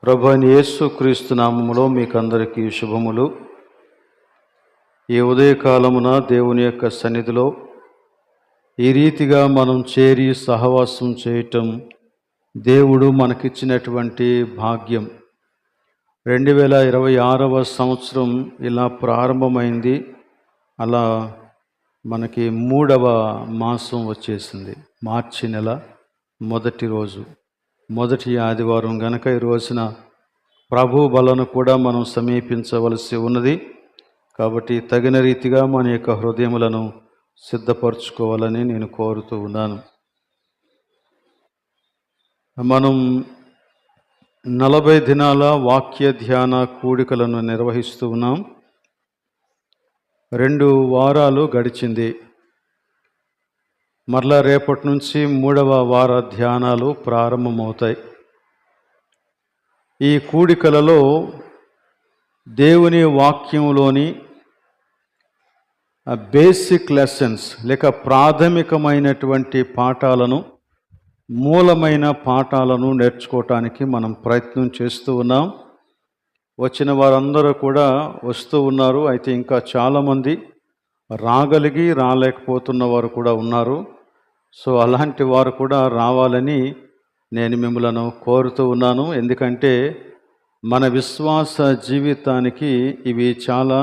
ప్రభు అయిన యేసుక్రీస్తు నామములో మీకందరికీ శుభములు. ఈ ఉదయకాలమున దేవుని యొక్క సన్నిధిలో ఈ రీతిగా మనం చేరి సహవాసం చేయటం దేవుడు మనకిచ్చినటువంటి భాగ్యం. 2026వ సంవత్సరం ఇలా ప్రారంభమైంది. అలా మనకి 3వ మాసం వచ్చేసింది. మార్చి నెల మొదటి రోజు, మొదటి ఆదివారం గనక ఈ రోజున ప్రభు బలను కూడా మనం సమీపించవలసి ఉన్నది. కాబట్టి తగిన రీతిగా మన యొక్క హృదయములను సిద్ధపరచుకోవాలని నేను కోరుతూ ఉన్నాను. మనం 40 దినాల వాక్య ధ్యాన కూడికలను నిర్వహిస్తూ ఉన్నాం. 2 వారాలు గడిచింది. మరలా రేపటి నుంచి 3వ వార ధ్యానాలు ప్రారంభమవుతాయి. ఈ కూడికలలో దేవుని వాక్యంలోని బేసిక్ లెసన్స్ లేక ప్రాథమికమైనటువంటి పాఠాలను, మూలమైన పాఠాలను నేర్చుకోవటానికి మనం ప్రయత్నం చేస్తూ ఉన్నాం. వచ్చిన వారందరూ కూడా వస్తూ ఉన్నారు. అయితే ఇంకా చాలామంది రాగలిగి రాలేకపోతున్న వారు కూడా ఉన్నారు. సో అలాంటి వారు కూడా రావాలని నేను మిమ్మలను కోరుతూ ఉన్నాను. ఎందుకంటే మన విశ్వాస జీవితానికి ఇవి చాలా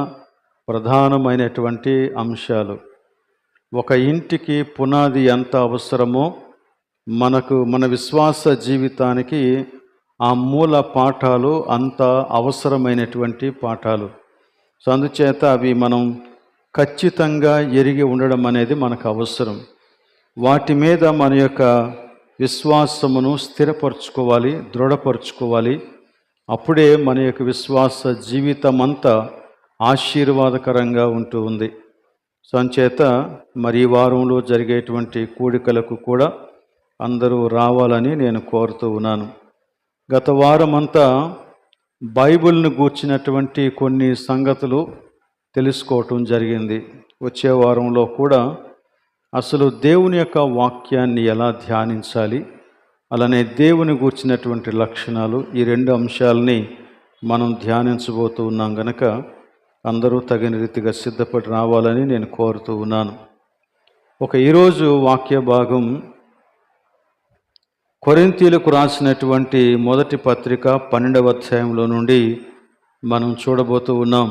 ప్రధానమైనటువంటి అంశాలు. ఒక ఇంటికి పునాది ఎంత అవసరమో మన విశ్వాస జీవితానికి ఆ మూల పాఠాలు అంత అవసరమైనటువంటి పాఠాలు. సో అందుచేత అవి మనం ఖచ్చితంగా ఎరిగి ఉండడం అనేది మనకు అవసరం. వాటి మీద మన యొక్క విశ్వాసమును స్థిరపరచుకోవాలి, దృఢపరచుకోవాలి. అప్పుడే మన యొక్క విశ్వాస జీవితం అంతా ఆశీర్వాదకరంగా ఉంటూ ఉంది. సో అంచేత మరి ఈ వారంలో జరిగేటువంటి కూడికలకు కూడా అందరూ రావాలని నేను కోరుతూ ఉన్నాను. గత వారం అంతా బైబిల్ను గూర్చినటువంటి కొన్ని సంగతులు తెలుసుకోవటం జరిగింది. వచ్చే వారంలో కూడా అసలు దేవుని యొక్క వాక్యాన్ని ఎలా ధ్యానించాలి, అలానే దేవుని గూర్చినటువంటి లక్షణాలు, ఈ 2 అంశాలని మనం ధ్యానించబోతూ ఉన్నాం గనక అందరూ తగిన రీతిగా సిద్ధపడి రావాలని నేను కోరుతూ ఉన్నాను. ఈరోజు వాక్య భాగం కొరింథీయులకు రాసినటువంటి మొదటి పత్రిక 12వ అధ్యాయంలో నుండి మనం చూడబోతూ ఉన్నాం.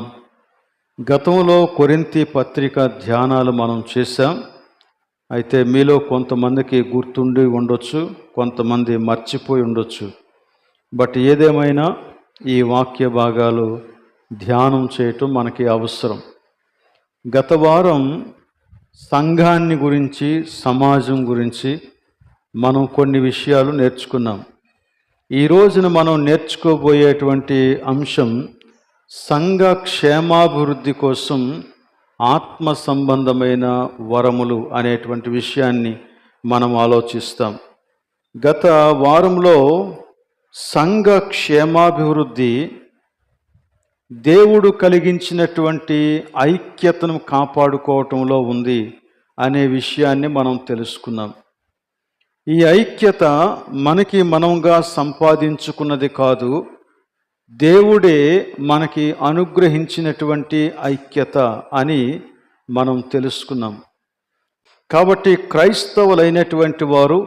గతంలో కొరింథీ పత్రిక ధ్యానాలు మనం చేశాం. అయితే మీలో కొంతమందికి గుర్తుండి ఉండొచ్చు, కొంతమంది మర్చిపోయి ఉండొచ్చు. బట్ ఏదేమైనా ఈ వాక్య భాగాలు ధ్యానం చేయటం మనకి అవసరం. గత వారం సంఘాన్ని గురించి, సమాజం గురించి మనం కొన్ని విషయాలు నేర్చుకున్నాం. ఈ రోజున మనం నేర్చుకోబోయేటువంటి అంశం సంఘ క్షేమాభివృద్ధి కోసం ఆత్మ సంబంధమైన వరములు అనేటువంటి విషయాన్ని మనం ఆలోచిస్తాం. గత వారంలో సంఘ క్షేమాభివృద్ధి దేవుడు కలిగించినటువంటి ఐక్యతను కాపాడుకోవటంలో ఉంది అనే విషయాన్ని మనం తెలుసుకున్నాం. ఈ ఐక్యత మనంగా సంపాదించుకున్నది కాదు, దేవుడే మనకి అనుగ్రహించినటువంటి ఐక్యత అని మనం తెలుసుకున్నాం. కాబట్టి క్రైస్తవులైనటువంటి వారు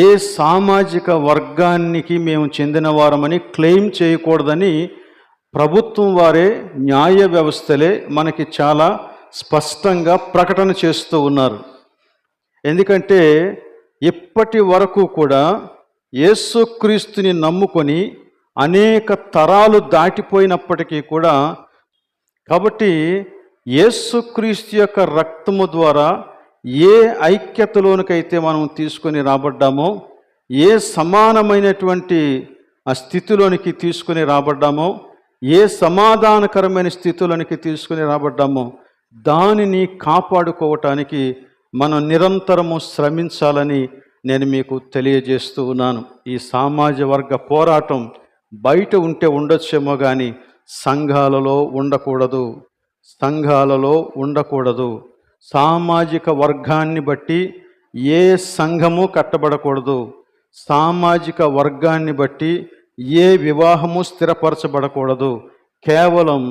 ఏ సామాజిక వర్గానికి మేము చెందిన వారమని క్లెయిమ్ చేయకూడదని ప్రభుత్వం వారే, న్యాయ వ్యవస్థలే మనకి చాలా స్పష్టంగా ప్రకటన చేస్తూ ఉన్నారు. ఎందుకంటే ఇప్పటి వరకు కూడా యేసుక్రీస్తుని నమ్ముకొని అనేక తరాలు దాటిపోయినప్పటికీ కూడా, కాబట్టి యేసుక్రీస్తు యొక్క రక్తము ద్వారా ఏ ఐక్యతలోనికైతే మనం తీసుకొని రాబడ్డామో, ఏ సమానమైనటువంటి ఆ స్థితిలోనికి తీసుకొని రాబడ్డామో, ఏ సమాధానకరమైన స్థితిలోనికి తీసుకొని రాబడ్డామో దానిని కాపాడుకోవటానికి మనం నిరంతరము శ్రమించాలని నేను మీకు తెలియజేస్తూ ఉన్నాను. ఈ సమాజ వర్గ పోరాటం బయట ఉంటే ఉండొచ్చేమో కానీ సంఘాలలో ఉండకూడదు. సామాజిక వర్గాన్ని బట్టి ఏ సంఘము కట్టబడకూడదు. సామాజిక వర్గాన్ని బట్టి ఏ వివాహము స్థిరపరచబడకూడదు. కేవలం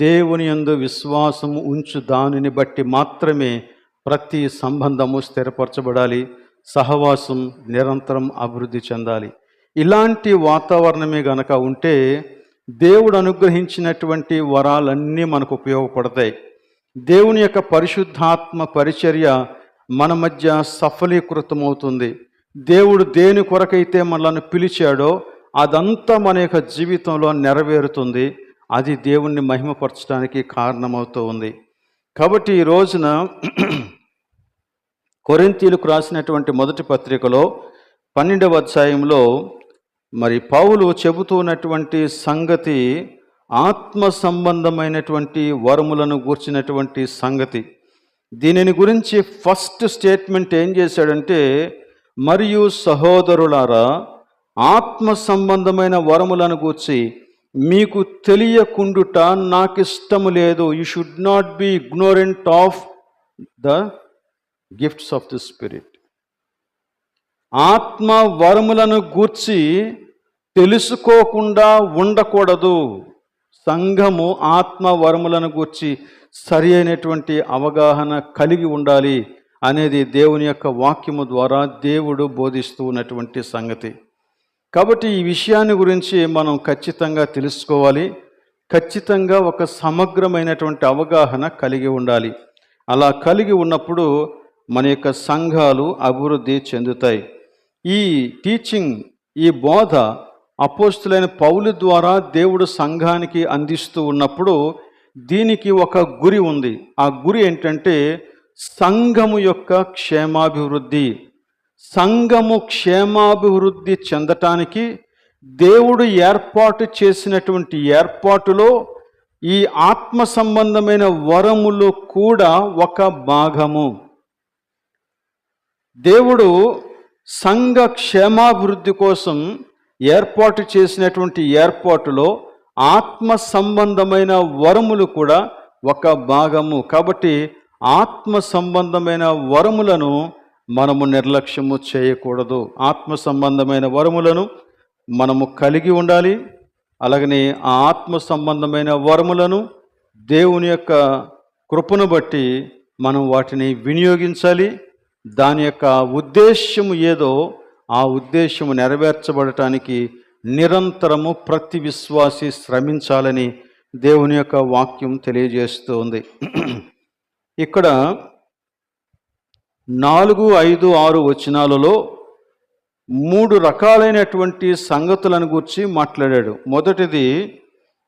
దేవుని యందు విశ్వాసము ఉంచు దానిని బట్టి మాత్రమే ప్రతి సంబంధము స్థిరపరచబడాలి. సహవాసం నిరంతరం అభివృద్ధి చెందాలి. ఇలాంటి వాతావరణమే గనక ఉంటే దేవుడు అనుగ్రహించినటువంటి వరాలన్నీ మనకు ఉపయోగపడతాయి. దేవుని యొక్క పరిశుద్ధాత్మ పరిచర్య మన మధ్య సఫలీకృతమవుతుంది. దేవుడు దేని కొరకైతే మనల్ని పిలిచాడో అదంతా మన యొక్క జీవితంలో నెరవేరుతుంది. అది దేవుణ్ణి మహిమపరచడానికి కారణమవుతూ ఉంది. కాబట్టి ఈ రోజున కొరింథీయులకు రాసినటువంటి మొదటి పత్రికలో 12వ అధ్యాయంలో మరి పౌలు చెబుతున్నటువంటి సంగతి ఆత్మ సంబంధమైనటువంటి వరములను గూర్చినటువంటి సంగతి. దీనిని గురించి ఫస్ట్ స్టేట్మెంట్ ఏం చేశాడంటే, మరియు సహోదరులారా, ఆత్మ సంబంధమైన వరములను గూర్చి మీకు తెలియకుండుట నాకు ఇష్టము లేదు. You should not be ignorant of the gifts of the spirit. ఆత్మ వరములను గూర్చి తెలుసుకోకుండా ఉండకూడదు. సంఘము ఆత్మ వరములను గూర్చి సరి అయినటువంటి అవగాహన కలిగి ఉండాలి అనేది దేవుని యొక్క వాక్యము ద్వారా దేవుడు బోధిస్తూ ఉన్నటువంటి సంగతి. కాబట్టి ఈ విషయాన్ని గురించి మనం ఖచ్చితంగా తెలుసుకోవాలి. ఖచ్చితంగా ఒక సమగ్రమైనటువంటి అవగాహన కలిగి ఉండాలి. అలా కలిగి ఉన్నప్పుడు మన యొక్క సంఘాలు అభివృద్ధి చెందుతాయి. ఈ టీచింగ్, ఈ బోధ అపోస్తులైన పౌలు ద్వారా దేవుడు సంఘానికి అందిస్తూ ఉన్నప్పుడు దీనికి ఒక గురి ఉంది. ఆ గురి ఏంటంటే సంఘము యొక్క క్షేమాభివృద్ధి. సంఘము క్షేమాభివృద్ధి చెందటానికి దేవుడు ఏర్పాటు చేసినటువంటి ఏర్పాటులో ఈ ఆత్మ సంబంధమైన వరములు కూడా ఒక భాగము. దేవుడు సంఘ క్షేమాభివృద్ధి కోసం ఏర్పాటు చేసినటువంటి ఏర్పాటులో ఆత్మ సంబంధమైన వరములు కూడా ఒక భాగము. కాబట్టి ఆత్మ సంబంధమైన వరములను మనము నిర్లక్ష్యము చేయకూడదు. ఆత్మ సంబంధమైన వరములను మనము కలిగి ఉండాలి. అలాగనే ఆ ఆత్మ సంబంధమైన వరములను దేవుని యొక్క కృపను బట్టి మనం వాటిని వినియోగించాలి. దాని యొక్క ఉద్దేశ్యము ఏదో ఆ ఉద్దేశము నెరవేర్చబడటానికి నిరంతరము ప్రతి విశ్వాసి శ్రమించాలని దేవుని యొక్క వాక్యం తెలియజేస్తూ ఉంది. ఇక్కడ 4, 5, 6 వచనాలలో 3 రకాలైనటువంటి సంగతులను గురించి మాట్లాడాడు. మొదటిది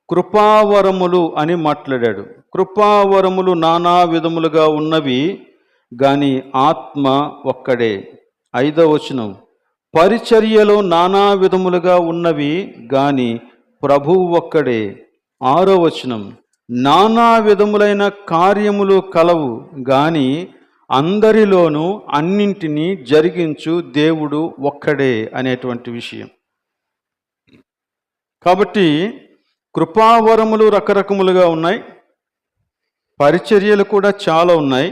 కృపావరములు అని మాట్లాడాడు. కృపావరములు నానా విధములుగా ఉన్నవి గాని ఆత్మ ఒక్కడే. 5వ వచనం, పరిచర్యలో నానా విధములుగా ఉన్నవి గాని ప్రభువు ఒక్కడే. 6వ వచనం, నానా విధములైన కార్యములు కలవు గాని అందరిలోనూ అన్నింటినీ జరిగించు దేవుడు ఒక్కడే అనేటువంటి విషయం. కాబట్టి కృపావరములు రకరకములుగా ఉన్నాయి, పరిచర్యలు కూడా చాలా ఉన్నాయి,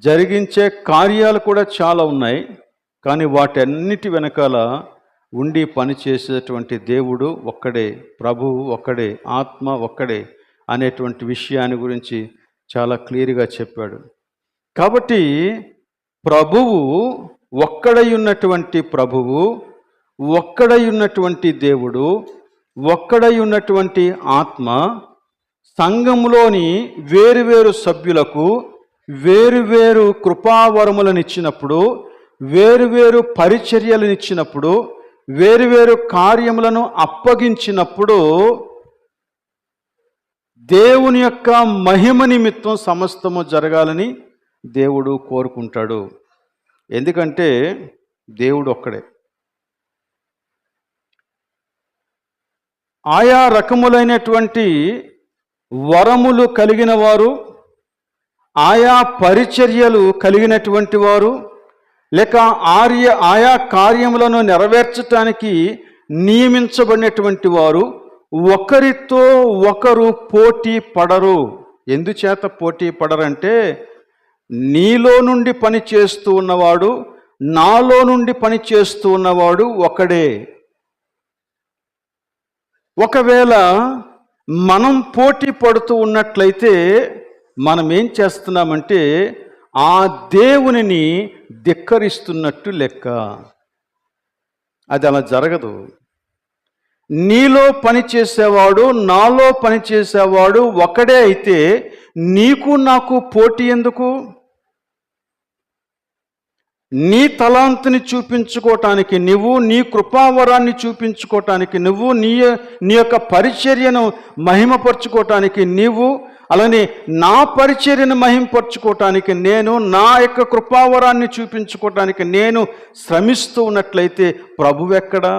జరిగించే కార్యాలు కూడా చాలా ఉన్నాయి. కానీ వాటన్నిటి వెనకాల ఉండి పనిచేసేటువంటి దేవుడు ఒక్కడే, ప్రభువు ఒక్కడే, ఆత్మ ఒక్కడే అనేటువంటి విషయాన్ని గురించి చాలా క్లియర్గా చెప్పాడు. కాబట్టి ప్రభువు ఒక్కడై ఉన్నటువంటి ప్రభువు, ఒక్కడై ఉన్నటువంటి దేవుడు, ఒక్కడై ఉన్నటువంటి ఆత్మ సంఘములోని వేరువేరు సభ్యులకు వేరువేరు కృపావరములను ఇచ్చినప్పుడు, వేరువేరు పరిచర్యలను ఇచ్చినప్పుడు, వేరువేరు కార్యములను అప్పగించినప్పుడు దేవుని యొక్క మహిమ నిమిత్తం సమస్తము జరగాలని దేవుడు కోరుకుంటాడు. ఎందుకంటే దేవుడు ఒక్కడే. ఆయా రకములైనటువంటి వరములు కలిగిన వారు, ఆయా పరిచర్యలు కలిగినటువంటి వారు, లేక ఆయా కార్యములను నెరవేర్చటానికి నియమించబడినటువంటి వారు ఒకరితో ఒకరు పోటీ పడరు. ఎందుచేత పోటీ పడరంటే, నీలో నుండి పని చేస్తూ ఉన్నవాడు, నాలో నుండి పని చేస్తూ ఉన్నవాడు ఒకడే. ఒకవేళ మనం పోటీ పడుతూ ఉన్నట్లయితే మనం ఏం చేస్తున్నామంటే ఆ దేవునిని ధిక్కరిస్తున్నట్టు లెక్క. అది అలా జరగదు. నీలో పనిచేసేవాడు నాలో పనిచేసేవాడు ఒకడే అయితే నీకు నాకు పోటీ ఎందుకు? నీ తలాంతుని చూపించుకోవటానికి నువ్వు, నీ కృపావరాన్ని చూపించుకోవటానికి నువ్వు, నీ యొక్క పరిచర్యను మహిమపరచుకోవటానికి నీవు, అలానే నా పరిచర్యను మహిమపరచుకోవటానికి నేను, నా యొక్క కృపావరాన్ని చూపించుకోవటానికి నేను శ్రమిస్తూ ఉన్నట్లయితే ప్రభువెక్కడా?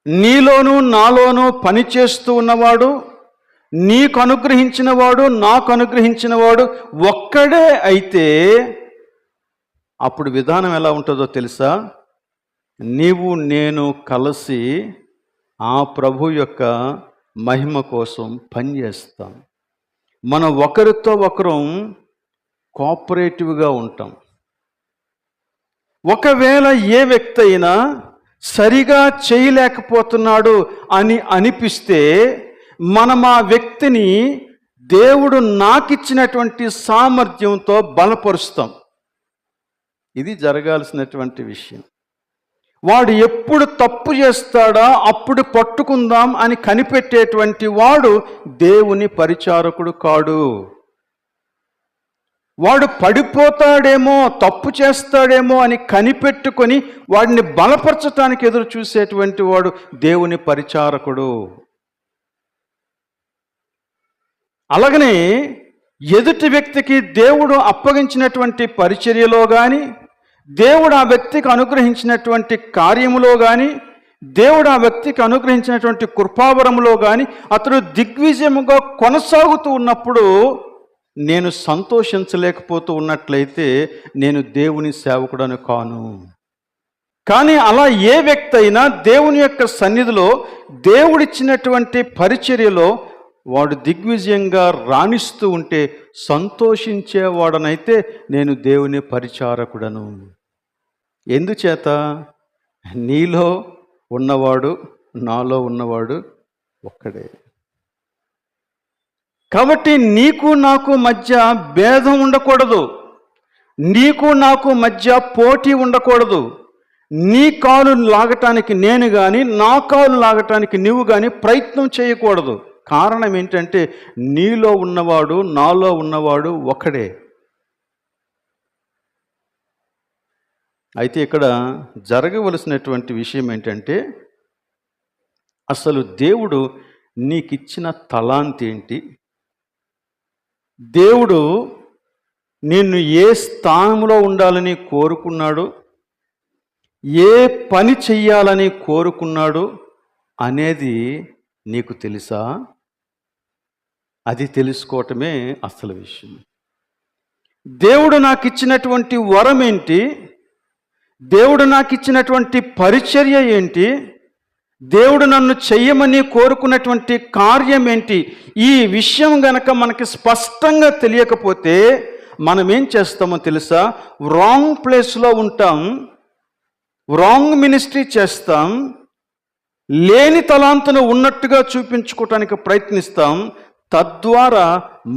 నీలోనూ నాలోనూ పనిచేస్తూ ఉన్నవాడు, నీకు అనుగ్రహించినవాడు, నాకు అనుగ్రహించినవాడు ఒక్కడే అయితే అప్పుడు విధానం ఎలా ఉంటుందో తెలుసా? నీవు నేను కలిసి ఆ ప్రభు యొక్క మహిమ కోసం పనిచేస్తాం. మనం ఒకరితో ఒకరం కోఆపరేటివ్గా ఉంటాం. ఒకవేళ ఏ వ్యక్తి అయినా సరిగా చేయలేకపోతున్నాడు అని అనిపిస్తే మనం ఆ వ్యక్తిని దేవుడు నాకిచ్చినటువంటి సామర్థ్యంతో బలపరుస్తాం. ఇది జరగాల్సినటువంటి విషయం. వాడు ఎప్పుడు తప్పు చేస్తాడా అప్పుడు పట్టుకుందాం అని కనిపెట్టేటువంటి వాడు దేవుని పరిచారకుడు కాడు. వాడు పడిపోతాడేమో, తప్పు చేస్తాడేమో అని కనిపెట్టుకొని వాడిని బలపరచటానికి ఎదురు చూసేటువంటి వాడు దేవుని పరిచారకుడు. అలాగనే ఎదుటి వ్యక్తికి దేవుడు అప్పగించినటువంటి పరిచర్యలో కానీ, దేవుడు ఆ వ్యక్తికి అనుగ్రహించినటువంటి కార్యములో కానీ, దేవుడు ఆ వ్యక్తికి అనుగ్రహించినటువంటి కృపావరములో కానీ అతడు దిగ్విజయముగా కొనసాగుతూ ఉన్నప్పుడు నేను సంతోషించలేకపోతూ ఉన్నట్లయితే నేను దేవుని సేవకుడను కాను. కానీ అలా ఏ వ్యక్తి అయినా దేవుని యొక్క సన్నిధిలో దేవుడిచ్చినటువంటి పరిచర్యలో వాడు దిగ్విజయంగా రాణిస్తూ ఉంటే సంతోషించేవాడనైతే నేను దేవుని పరిచారకుడను. ఎందుచేత? నీలో ఉన్నవాడు నాలో ఉన్నవాడు ఒక్కడే. కాబట్టి నీకు నాకు మధ్య భేదం ఉండకూడదు, నీకు నాకు మధ్య పోటీ ఉండకూడదు. నీ కాలు లాగటానికి నేను కానీ, నా కాలు లాగటానికి నువ్వు కానీ ప్రయత్నం చేయకూడదు. కారణం ఏంటంటే నీలో ఉన్నవాడు నాలో ఉన్నవాడు ఒకడే. అయితే ఇక్కడ జరగవలసినటువంటి విషయం ఏంటంటే అసలు దేవుడు నీకిచ్చిన తలాంతి ఏంటి? దేవుడు నిన్ను ఏ స్థానంలో ఉండాలని కోరుకున్నాడు, ఏ పని చెయ్యాలని కోరుకున్నాడు అనేది నీకు తెలుసా? అది తెలుసుకోవటమే అసలు విషయం. దేవుడు నాకు ఇచ్చినటువంటి వరం ఏంటి? దేవుడు నాకు ఇచ్చినటువంటి పరిచర్య ఏంటి? దేవుడు నన్ను చెయ్యమని కోరుకున్నటువంటి కార్యం ఏంటి? ఈ విషయం గనక మనకి స్పష్టంగా తెలియకపోతే మనం ఏం చేస్తామో తెలుసా? రాంగ్ ప్లేస్లో ఉంటాం, రాంగ్ మినిస్ట్రీ చేస్తాం, లేని తలాంతును ఉన్నట్టుగా చూపించుకోవటానికి ప్రయత్నిస్తాం. తద్వారా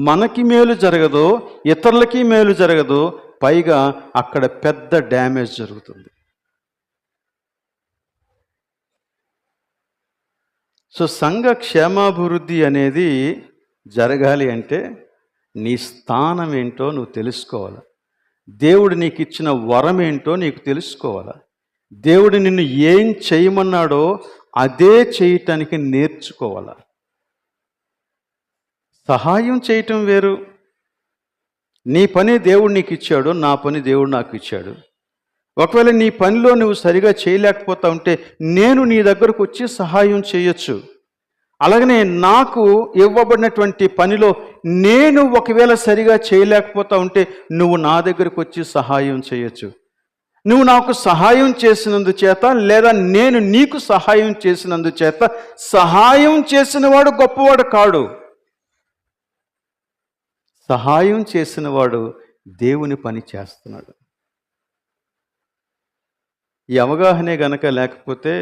మనకి మేలు జరగదు, ఇతరులకి మేలు జరగదు, పైగా అక్కడ పెద్ద డ్యామేజ్ జరుగుతుంది. సో సంఘ క్షేమాభివృద్ధి అనేది జరగాలి అంటే నీ స్థానం ఏంటో నువ్వు తెలుసుకోవాలి. దేవుడు నీకు ఇచ్చిన వరం ఏంటో నీకు తెలుసుకోవాలి. దేవుడు నిన్ను ఏం చేయమన్నాడో అదే చేయటానికి నేర్చుకోవాలి. సహాయం చేయటం వేరు. నీ పని దేవుడు నీకు ఇచ్చాడు, నా పని దేవుడు నాకు ఇచ్చాడు. ఒకవేళ నీ పనిలో నువ్వు సరిగా చేయలేకపోతా ఉంటే నేను నీ దగ్గరకు వచ్చి సహాయం చేయొచ్చు. అలాగనే నాకు ఇవ్వబడినటువంటి పనిలో నేను ఒకవేళ సరిగా చేయలేకపోతా ఉంటే నువ్వు నా దగ్గరకు వచ్చి సహాయం చేయొచ్చు. నువ్వు నాకు సహాయం చేసినందుచేత లేదా నేను నీకు సహాయం చేసినందుచేత సహాయం చేసినవాడు గొప్పవాడు కాడు. సహాయం చేసినవాడు దేవుని పని చేస్తున్నాడు. ఈ అవగాహనే గనక లేకపోతే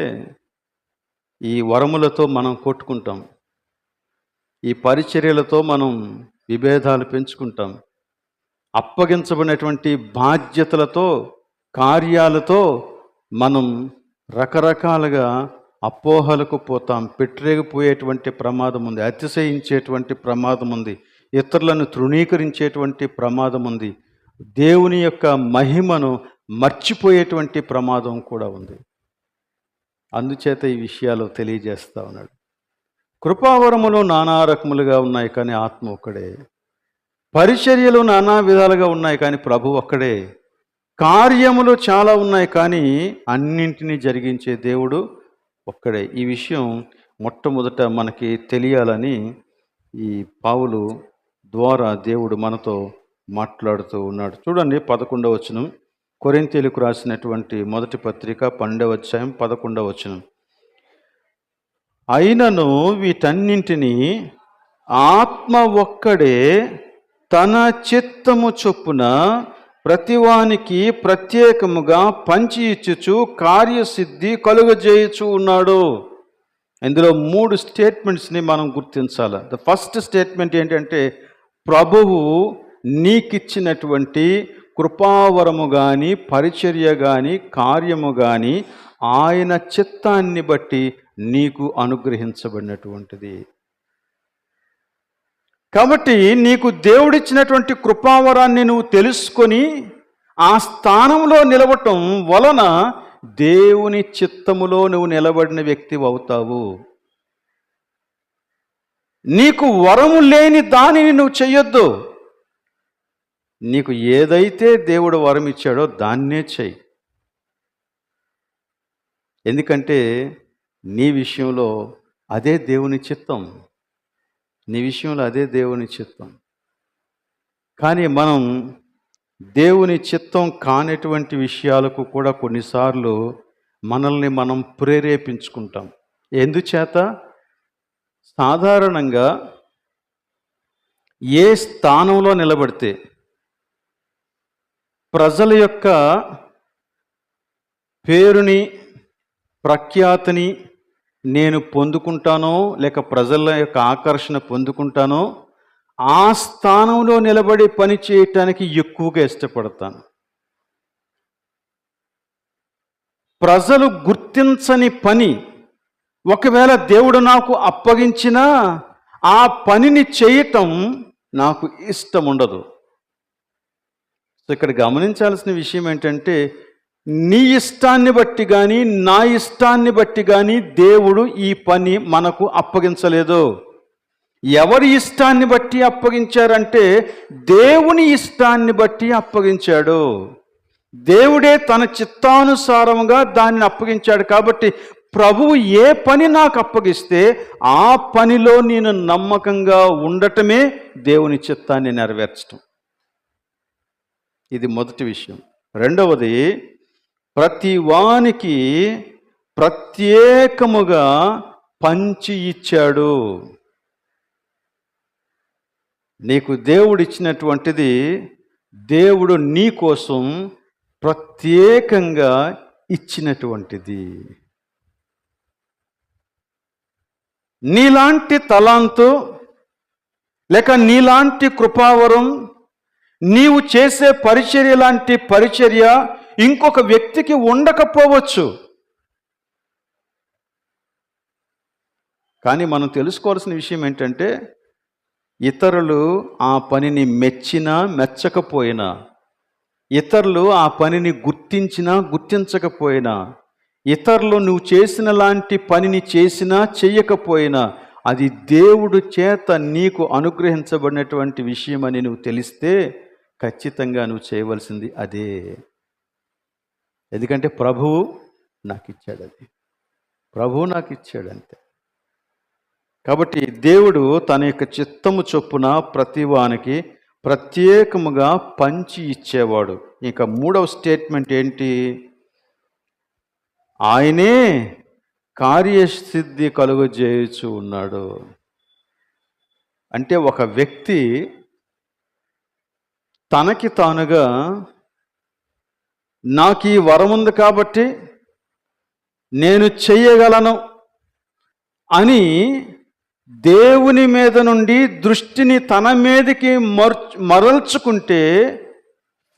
ఈ వరములతో మనం కొట్టుకుంటాం, ఈ పరిచర్యలతో మనం విభేదాలు పెంచుకుంటాం, అప్పగించబడినటువంటి బాధ్యతలతో, కార్యాలతో మనం రకరకాలుగా అపోహలకు పోతాం, పెట్టరేగిపోయేటువంటి ప్రమాదం ఉంది, అతిశయించేటువంటి ప్రమాదం ఉంది, ఇతరులను తృణీకరించేటువంటి ప్రమాదం ఉంది, దేవుని యొక్క మహిమను మర్చిపోయేటువంటి ప్రమాదం కూడా ఉంది. అందుచేత ఈ విషయాలు తెలియజేస్తా ఉన్నాడు. కృపావరములు నానా రకములుగా ఉన్నాయి కానీ ఆత్మ ఒక్కడే, పరిచర్యలు నానా విధాలుగా ఉన్నాయి కానీ ప్రభు ఒక్కడే, కార్యములు చాలా ఉన్నాయి కానీ అన్నింటినీ జరిగించే దేవుడు ఒక్కడే. ఈ విషయం మొట్టమొదట మనకి తెలియాలని ఈ పౌలు ద్వారా దేవుడు మనతో మాట్లాడుతూ ఉన్నాడు. చూడండి 11వ వచనం, కొరింథీయులకు రాసినటువంటి మొదటి పత్రిక 12వ అధ్యాయం 11వ వచనం. అయినను వీటన్నింటినీ ఆత్మ ఒక్కడే తన చిత్తము చొప్పున ప్రతివానికి ప్రత్యేకముగా పంచి ఇచ్చుచు కార్యసిద్ధి కలుగజేయుచు ఉన్నాడు. ఇందులో 3 స్టేట్మెంట్స్ని మనం గుర్తించాలి. ద ఫస్ట్ స్టేట్మెంట్ ఏంటంటే, ప్రభువు నీకిచ్చినటువంటి కృపావరము కానీ, పరిచర్య కానీ, కార్యము కానీ ఆయన చిత్తాన్ని బట్టి నీకు అనుగ్రహించబడినటువంటిది. కాబట్టి నీకు దేవుడిచ్చినటువంటి కృపావరాన్ని నువ్వు తెలుసుకొని ఆ స్థానంలో నిలవటం వలన దేవుని చిత్తములో నువ్వు నిలబడిన వ్యక్తి అవుతావు. నీకు వరము లేని దానిని నువ్వు చెయ్యొద్దు. నీకు ఏదైతే దేవుడు వరం ఇచ్చాడో దాన్నే చెయ్యి. ఎందుకంటే నీ విషయంలో అదే దేవుని చిత్తం, నీ విషయంలో అదే దేవుని చిత్తం. కానీ మనం దేవుని చిత్తం కానిటువంటి విషయాలకు కూడా కొన్నిసార్లు మనల్ని మనం ప్రేరేపించుకుంటాం. ఎందుచేత? సాధారణంగా ఏ స్థానంలో నిలబడితే ప్రజల యొక్క పేరుని, ప్రఖ్యాతిని నేను పొందుకుంటానో, లేక ప్రజల యొక్క ఆకర్షణ పొందుకుంటానో, ఆ స్థానంలో నిలబడి పని చేయటానికి ఎక్కువగా ఇష్టపడతాను. ప్రజలు గుర్తించని పని ఒకవేళ దేవుడు నాకు అప్పగించినా ఆ పనిని చేయటం నాకు ఇష్టం ఉండదు. ఇక్కడ గమనించాల్సిన విషయం ఏంటంటే, నీ ఇష్టాన్ని బట్టి కానీ, నా ఇష్టాన్ని బట్టి కానీ దేవుడు ఈ పని మనకు అప్పగించలేదు. ఎవరి ఇష్టాన్ని బట్టి అప్పగించారంటే దేవుని ఇష్టాన్ని బట్టి అప్పగించాడు. దేవుడే తన చిత్తానుసారంగా దాన్ని అప్పగించాడు. కాబట్టి ప్రభువు ఏ పని నాకు అప్పగిస్తే ఆ పనిలో నేను నమ్మకంగా ఉండటమే దేవుని చిత్తాన్ని నెరవేర్చడం. ఇది మొదటి విషయం. రెండవది, ప్రతి వానికి ప్రత్యేకముగా పంచి ఇచ్చాడు. నీకు దేవుడిచ్చినటువంటిది దేవుడు నీ కోసం ప్రత్యేకంగా ఇచ్చినటువంటిది. నీలాంటి తలాంతు లేక నీలాంటి కృపావరం, నీవు చేసే పరిచర్య లాంటి పరిచర్య ఇంకొక వ్యక్తికి ఉండకపోవచ్చు. కానీ మనం తెలుసుకోవాల్సిన విషయం ఏంటంటే, ఇతరులు ఆ పనిని మెచ్చినా మెచ్చకపోయినా, ఇతరులు ఆ పనిని గుర్తించినా గుర్తించకపోయినా, ఇతరులు నువ్వు చేసిన లాంటి పనిని చేసినా చెయ్యకపోయినా అది దేవుడు చేత నీకు అనుగ్రహించబడినటువంటి విషయం అని నువ్వు తెలిస్తే ఖచ్చితంగా నువ్వు చేయవలసింది అదే. ఎందుకంటే ప్రభువు నాకు ఇచ్చాడు, అది ప్రభువు నాకు ఇచ్చాడు అంతే. కాబట్టి దేవుడు తన యొక్క చిత్తము చొప్పున ప్రతివానికి ప్రత్యేకముగా పంచి ఇచ్చేవాడు. ఇక 3వ స్టేట్మెంట్ ఏంటి? ఆయనే కార్యసిద్ధి కలుగజేయుచు ఉన్నాడు. అంటే ఒక వ్యక్తి తనకి తానుగా నాకు ఈ వరం ఉంది కాబట్టి నేను చెయ్యగలను అని దేవుని మీద నుండి దృష్టిని తన మీదకి మరల్చుకుంటే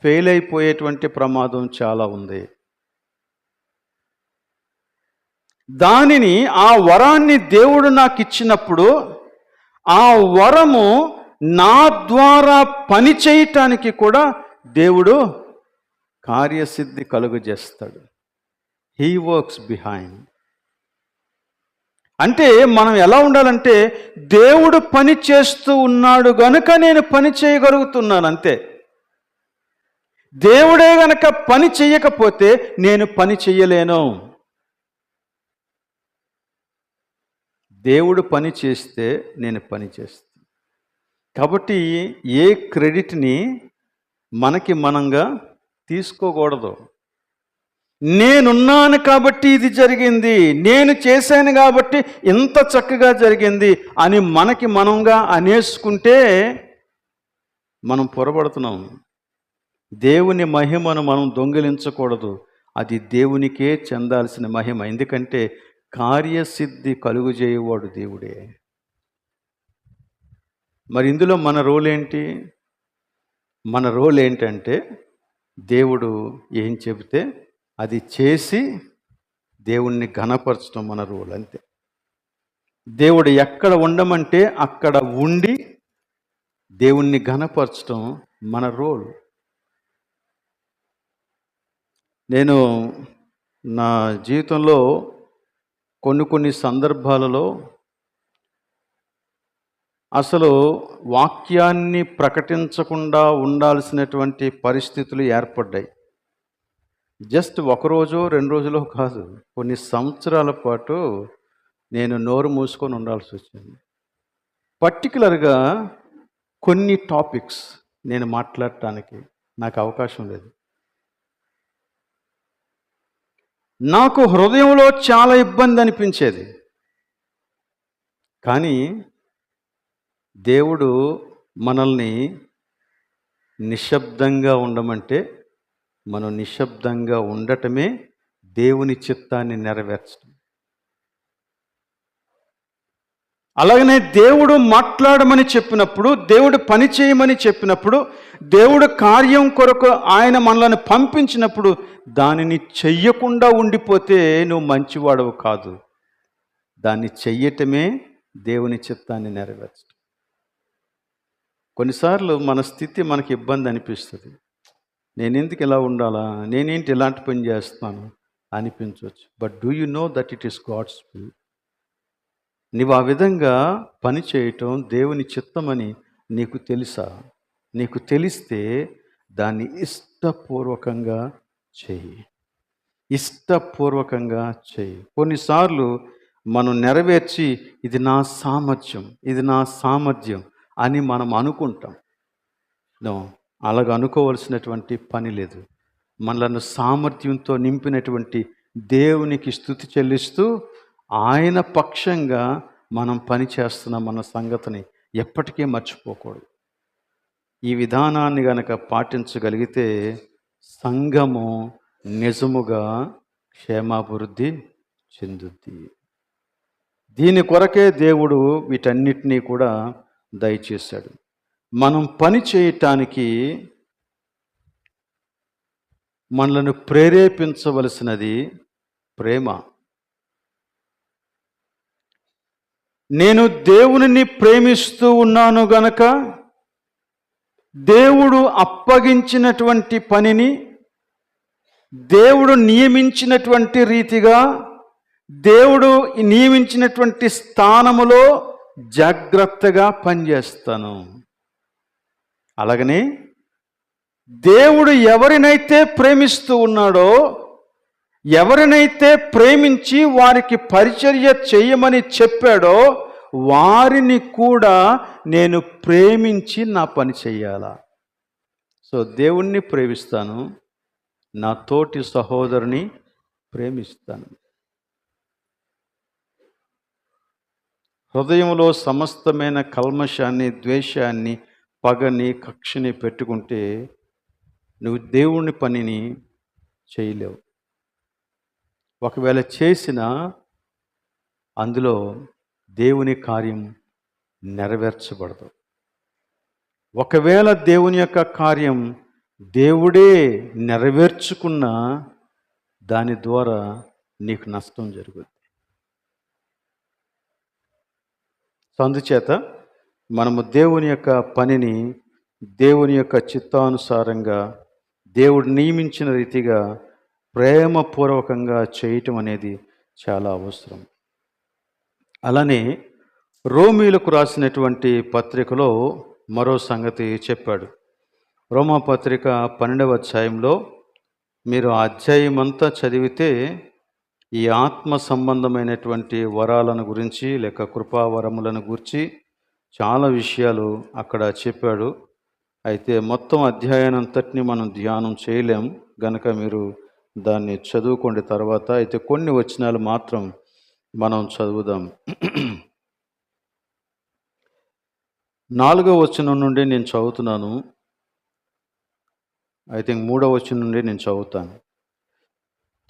ఫెయిల్ అయిపోయేటువంటి ప్రమాదం చాలా ఉంది. దానిని ఆ వరాన్ని దేవుడు నాకు ఇచ్చినప్పుడు ఆ వరము నా ద్వారా పని చేయటానికి కూడా దేవుడు కార్యసిద్ధి కలుగజేస్తాడు. He works behind. అంటే మనం ఎలా ఉండాలంటే, దేవుడు పని చేస్తూ ఉన్నాడు గనుక నేను పని చేయగలుగుతున్నాను అంతే. దేవుడే గనక పని చెయ్యకపోతే నేను పని చెయ్యలేను. దేవుడు పని చేస్తే నేను పని చేస్తాను. కాబట్టి ఏ క్రెడిట్ని మనకి మనంగా తీసుకోకూడదు. నేనున్నాను కాబట్టి ఇది జరిగింది, నేను చేశాను కాబట్టి ఇంత చక్కగా జరిగింది అని మనకి మనంగా అనేసుకుంటే మనం పొరపడుతున్నాం. దేవుని మహిమను మనం దొంగిలించకూడదు. అది దేవునికే చెందాల్సిన మహిమ. ఎందుకంటే కార్యసిద్ధి కలుగుజేయవాడు దేవుడే. మరి ఇందులో మన రోల్ ఏంటి? మన రోల్ ఏంటంటే, దేవుడు ఏం చెబితే అది చేసి దేవుణ్ణి ఘనపరచడం మన రోల్ అంతే. దేవుడు ఎక్కడ ఉండమంటే అక్కడ ఉండి దేవుణ్ణి ఘనపరచడం మన రోల్. నేను నా జీవితంలో కొన్ని సందర్భాలలో అసలు వాక్యాన్ని ప్రకటించకుండా ఉండాల్సినటువంటి పరిస్థితులు ఏర్పడ్డాయి. జస్ట్ ఒకరోజు 2 రోజులో కాదు, కొన్ని సంవత్సరాల పాటు నేను నోరు మూసుకొని ఉండాల్సి వచ్చింది. పర్టికులర్గా కొన్ని టాపిక్స్ నేను మాట్లాడటానికి నాకు అవకాశం లేదు. నాకు హృదయంలో చాలా ఇబ్బంది అనిపించేది. కానీ దేవుడు మనల్ని నిశ్శబ్దంగా ఉండమంటే మనం నిశ్శబ్దంగా ఉండటమే దేవుని చిత్తాన్ని నెరవేర్చడం. అలాగనే దేవుడు మాట్లాడమని చెప్పినప్పుడు, దేవుడు పని చేయమని చెప్పినప్పుడు, దేవుడు కార్యం కొరకు ఆయన మనల్ని పంపించినప్పుడు దానిని చెయ్యకుండా ఉండిపోతే నువ్వు మంచివాడవు కాదు. దాన్ని చెయ్యటమే దేవుని చిత్తాన్ని నెరవేర్చడం. కొన్నిసార్లు మన స్థితి మనకి ఇబ్బంది అనిపిస్తుంది. నేనెందుకు ఇలా ఉండాలా, నేనేంటి ఇలాంటి పని చేస్తాను అనిపించవచ్చు. But do you know that it is God's will? నీవు ఆ విధంగా పని చేయటం దేవుని చిత్తమని నీకు తెలుసా? నీకు తెలిస్తే దాన్ని ఇష్టపూర్వకంగా చెయ్యి. ఇష్టపూర్వకంగా చెయ్యి. కొన్నిసార్లు మనం నెరవేర్చి ఇది నా సామర్థ్యం, ఇది నా సామర్థ్యం అని మనం అనుకుంటాం. నో, అలాగ అనుకోవలసినటువంటి పని లేదు. మనలను సామర్థ్యంతో నింపినటువంటి దేవునికి స్తుతి చెల్లిస్తూ ఆయన పక్షంగా మనం పని చేస్తున్నామన్న సంగతిని ఎప్పటికీ మర్చిపోకూడదు. ఈ విధానాన్ని గనక పాటించగలిగితే సంఘము నిజముగా క్షేమాభివృద్ధి చెందుద్ది. దీని కొరకే దేవుడు వీటన్నిటినీ కూడా దయచేశాడు. మనం పని చేయటానికి మనలను ప్రేరేపించవలసినది ప్రేమ. నేను దేవునిని ప్రేమిస్తూ ఉన్నాను గనక దేవుడు అప్పగించినటువంటి పనిని దేవుడు నియమించినటువంటి రీతిగా దేవుడు నియమించినటువంటి స్థానములో జాగ్రత్తగా పనిచేస్తాను. అలాగనే దేవుడు ఎవరినైతే ప్రేమిస్తూ ఉన్నాడో, ఎవరినైతే ప్రేమించి వారికి పరిచర్య చేయమని చెప్పాడో వారిని కూడా నేను ప్రేమించి నా పని చెయ్యాలా. సో దేవుణ్ణి ప్రేమిస్తాను, నా తోటి సహోదరుని ప్రేమిస్తాను. హృదయంలో సమస్తమైన కల్మషాన్ని, ద్వేషాన్ని, పగని, కక్షని పెట్టుకుంటే నువ్వు దేవుని పనిని చేయలేవు. ఒకవేళ చేసినా అందులో దేవుని కార్యం నెరవేర్చబడదు. ఒకవేళ దేవుని యొక్క కార్యం దేవుడే నెరవేర్చుకున్న దాని ద్వారా నీకు నష్టం జరుగుద్ది. అందుచేత మనము దేవుని యొక్క పనిని దేవుని యొక్క చిత్తానుసారంగా దేవుడు నియమించిన రీతిగా ప్రేమపూర్వకంగా చేయటం అనేది చాలా అవసరం. అలానే రోమీలకు రాసినటువంటి పత్రికలో మరో సంగతి చెప్పాడు. రోమా పత్రిక 12వ అధ్యాయంలో మీరు ఆ అధ్యాయం అంతా చదివితే ఈ ఆత్మ సంబంధమైనటువంటి వరాలను గురించి లేక కృపావరములను గురించి చాలా విషయాలు అక్కడ చెప్పాడు. అయితే మొత్తం అధ్యాయానంతటిని మనం ధ్యానం చేయలేం గనక మీరు దాన్ని చదువుకోండి తర్వాత. అయితే కొన్ని వచనాలు మాత్రం మనం చదువుదాం. 4వ వచనం నుండి నేను చదువుతున్నాను. ఐ థింక్ 3వ వచనం నుండి నేను చదువుతాను.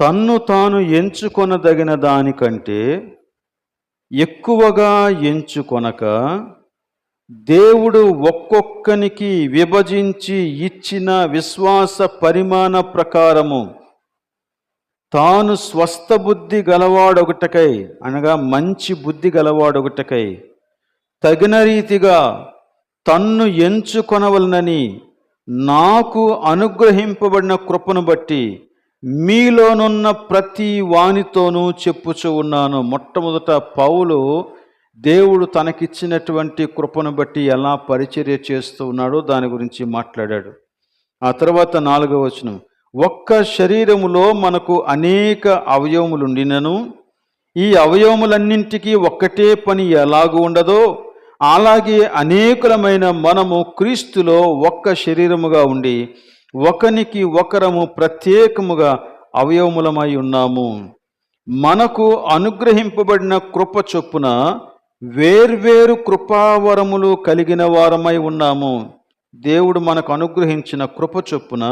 తన్ను తాను ఎంచుకొనదగిన దానికంటే ఎక్కువగా ఎంచుకొనక దేవుడు ఒక్కొక్కనికి విభజించి ఇచ్చిన విశ్వాస పరిమాణ ప్రకారము తాను స్వస్థ బుద్ధి గలవాడొకటకై, అనగా మంచి బుద్ధి గలవాడొకటకై తగిన రీతిగా తన్ను ఎంచుకొనవలనని నాకు అనుగ్రహింపబడిన కృపను బట్టి మీలోనున్న ప్రతి వానితోనూ చెప్పుచూ ఉన్నాను. మొట్టమొదట పౌలు దేవుడు తనకిచ్చినటువంటి కృపను బట్టి ఎలా పరిచర్య చేస్తూ ఉన్నాడో దాని గురించి మాట్లాడాడు. ఆ తర్వాత 4వ వచనం, ఒక్క శరీరములో మనకు అనేక అవయవములుండినను ఈ అవయవములన్నింటికీ ఒక్కటే పని ఎలాగూ ఉండదో అలాగే అనేకులమైన మనము క్రీస్తులో ఒక్క శరీరముగా ఉండి ఒకనికి ఒకరము ప్రత్యేకముగా అవయవములమై ఉన్నాము. మనకు అనుగ్రహింపబడిన కృప చొప్పున వేర్వేరు కృపావరములు కలిగిన వారమై ఉన్నాము. దేవుడు మనకు అనుగ్రహించిన కృప చొప్పున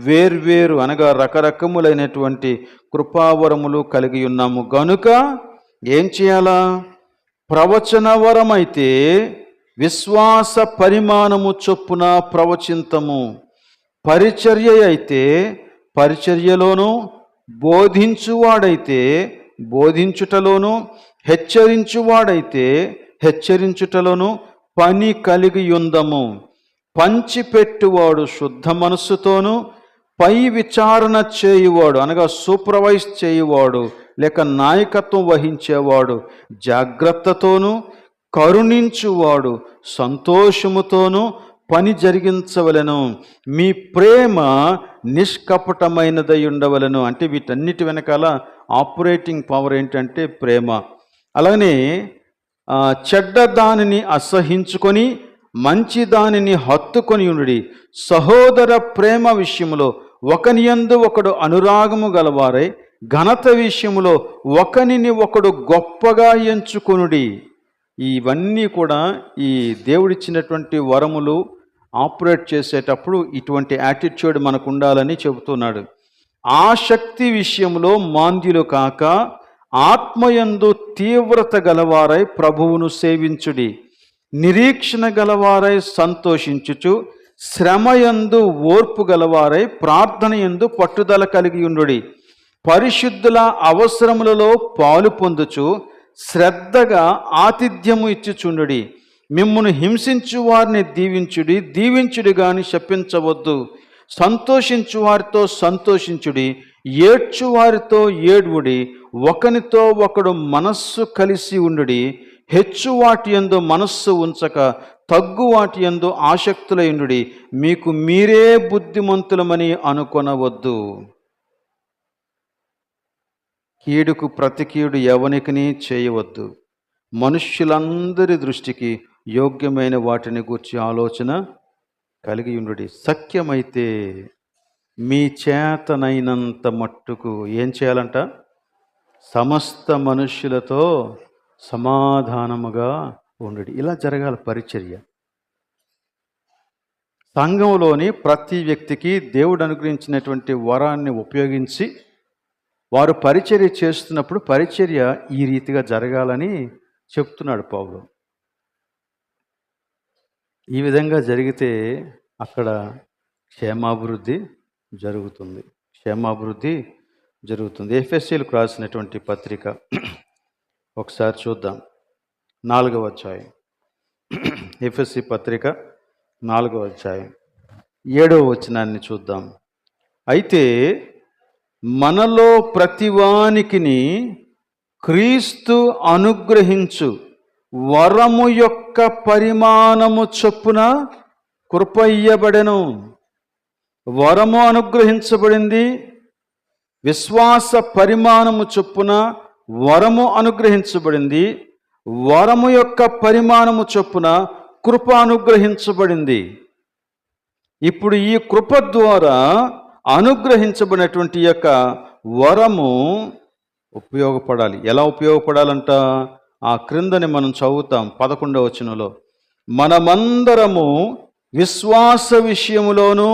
వేర్వేరు అనగా రకరకములైనటువంటి కృపావరములు కలిగి ఉన్నాము. గనుక ఏం చేయాలా? ప్రవచన వరమైతే విశ్వాస పరిమాణము చొప్పున ప్రవచింతము, పరిచర్య అయితే పరిచర్యలోను, బోధించువాడైతే బోధించుటలోను, హెచ్చరించువాడైతే హెచ్చరించుటలోను పని కలిగి ఉందము. పంచిపెట్టువాడు శుద్ధ మనస్సుతోనూ, పై విచారణ చేయువాడు అనగా సూపర్వైజ్ చేయువాడు లేక నాయకత్వం వహించేవాడు జాగ్రత్తతోనూ, కరుణించువాడు సంతోషముతోనూ పని జరిగించవలెను. మీ ప్రేమ నిష్కపటమైనదై ఉండవలెను. అంటే వీటన్నిటి వెనకాల ఆపరేటింగ్ పవర్ ఏంటంటే ప్రేమ. అలానే చెడ్డ దానిని అసహించుకొని మంచి దానిని హత్తుకొని ఉండుడి. సహోదర ప్రేమ విషయంలో ఒకనియందు ఒకడు అనురాగము గలవారై ఘనత విషయంలో ఒకనిని ఒకడు గొప్పగా ఎంచుకొనుడి. ఇవన్నీ కూడా ఈ దేవుడిచ్చినటువంటి వరములు ఆపరేట్ చేసేటప్పుడు ఇటువంటి యాటిట్యూడ్ మనకు ఉండాలని చెబుతున్నాడు. ఆసక్తి విషయంలో మాంద్యులు కాక ఆత్మయందు తీవ్రత గలవారై ప్రభువును సేవించుడి. నిరీక్షణ గలవారై సంతోషించుచు శ్రమయందు ఓర్పు గలవారై ప్రార్థనయందు పట్టుదల కలిగి ఉండుడి. పరిశుద్ధుల అవసరములలో పాలు పొందుచు శ్రద్ధగా ఆతిథ్యము ఇచ్చుచుండుడి. మిమ్మును హింసించు వారిని దీవించుడి, దీవించుడి గాని శపించవద్దు. సంతోషించు వారితో సంతోషించుడి, ఏడ్చు వారితో ఏడ్వుడి. ఒకనితో ఒకడు మనస్సు కలిసి ఉండుడి. హెచ్చు వాటి యందు మనస్సు ఉంచక తగ్గు వాటి యందు ఆసక్తులైండుడి. మీకు మీరే బుద్ధిమంతులమని అనుకొనవద్దు. కీడుకు ప్రతి కీడు ఎవనికిని చేయవద్దు. మనుష్యులందరి దృష్టికి యోగ్యమైన వాటిని గూర్చి ఆలోచన కలిగి ఉండుడి. సఖ్యమైతే మీ చేతనైనంత మట్టుకు ఏం చేయాలంట? సమస్త మనుష్యులతో సమాధానముగా ఉండుడి. ఇలా జరగాలి పరిచర్య. సంఘంలోని ప్రతి వ్యక్తికి దేవుడు అనుగ్రహించినటువంటి వరాన్ని ఉపయోగించి వారు పరిచర్య చేస్తున్నప్పుడు పరిచర్య ఈ రీతిగా జరగాలని చెప్తున్నాడు పౌలు. ఈ విధంగా జరిగితే అక్కడ క్షేమాభివృద్ధి జరుగుతుంది. క్షేమాభివృద్ధి జరుగుతుంది. ఎఫెసీయులకు రాసినటువంటి పత్రిక ఒకసారి చూద్దాం. 4వ అధ్యాయం. ఎఫెసీ పత్రిక 4వ అధ్యాయం 7వ వచనాన్ని చూద్దాం. అయితే మనలో ప్రతివానికిని క్రీస్తు అనుగ్రహించు వరము యొక్క పరిమాణము చొప్పున కృప ఇయ్యబడెను. వరము అనుగ్రహించబడింది. విశ్వాస పరిమాణము చొప్పున వరము అనుగ్రహించబడింది. వరము యొక్క పరిమాణము చొప్పున కృప అనుగ్రహించబడింది. ఇప్పుడు ఈ కృప ద్వారా అనుగ్రహించబడినటువంటి యొక్క వరము ఉపయోగపడాలి. ఎలా ఉపయోగపడాలంట? ఆ క్రిందని మనం చదువుతాం 11వ వచనంలో, మనమందరము విశ్వాస విషయములోను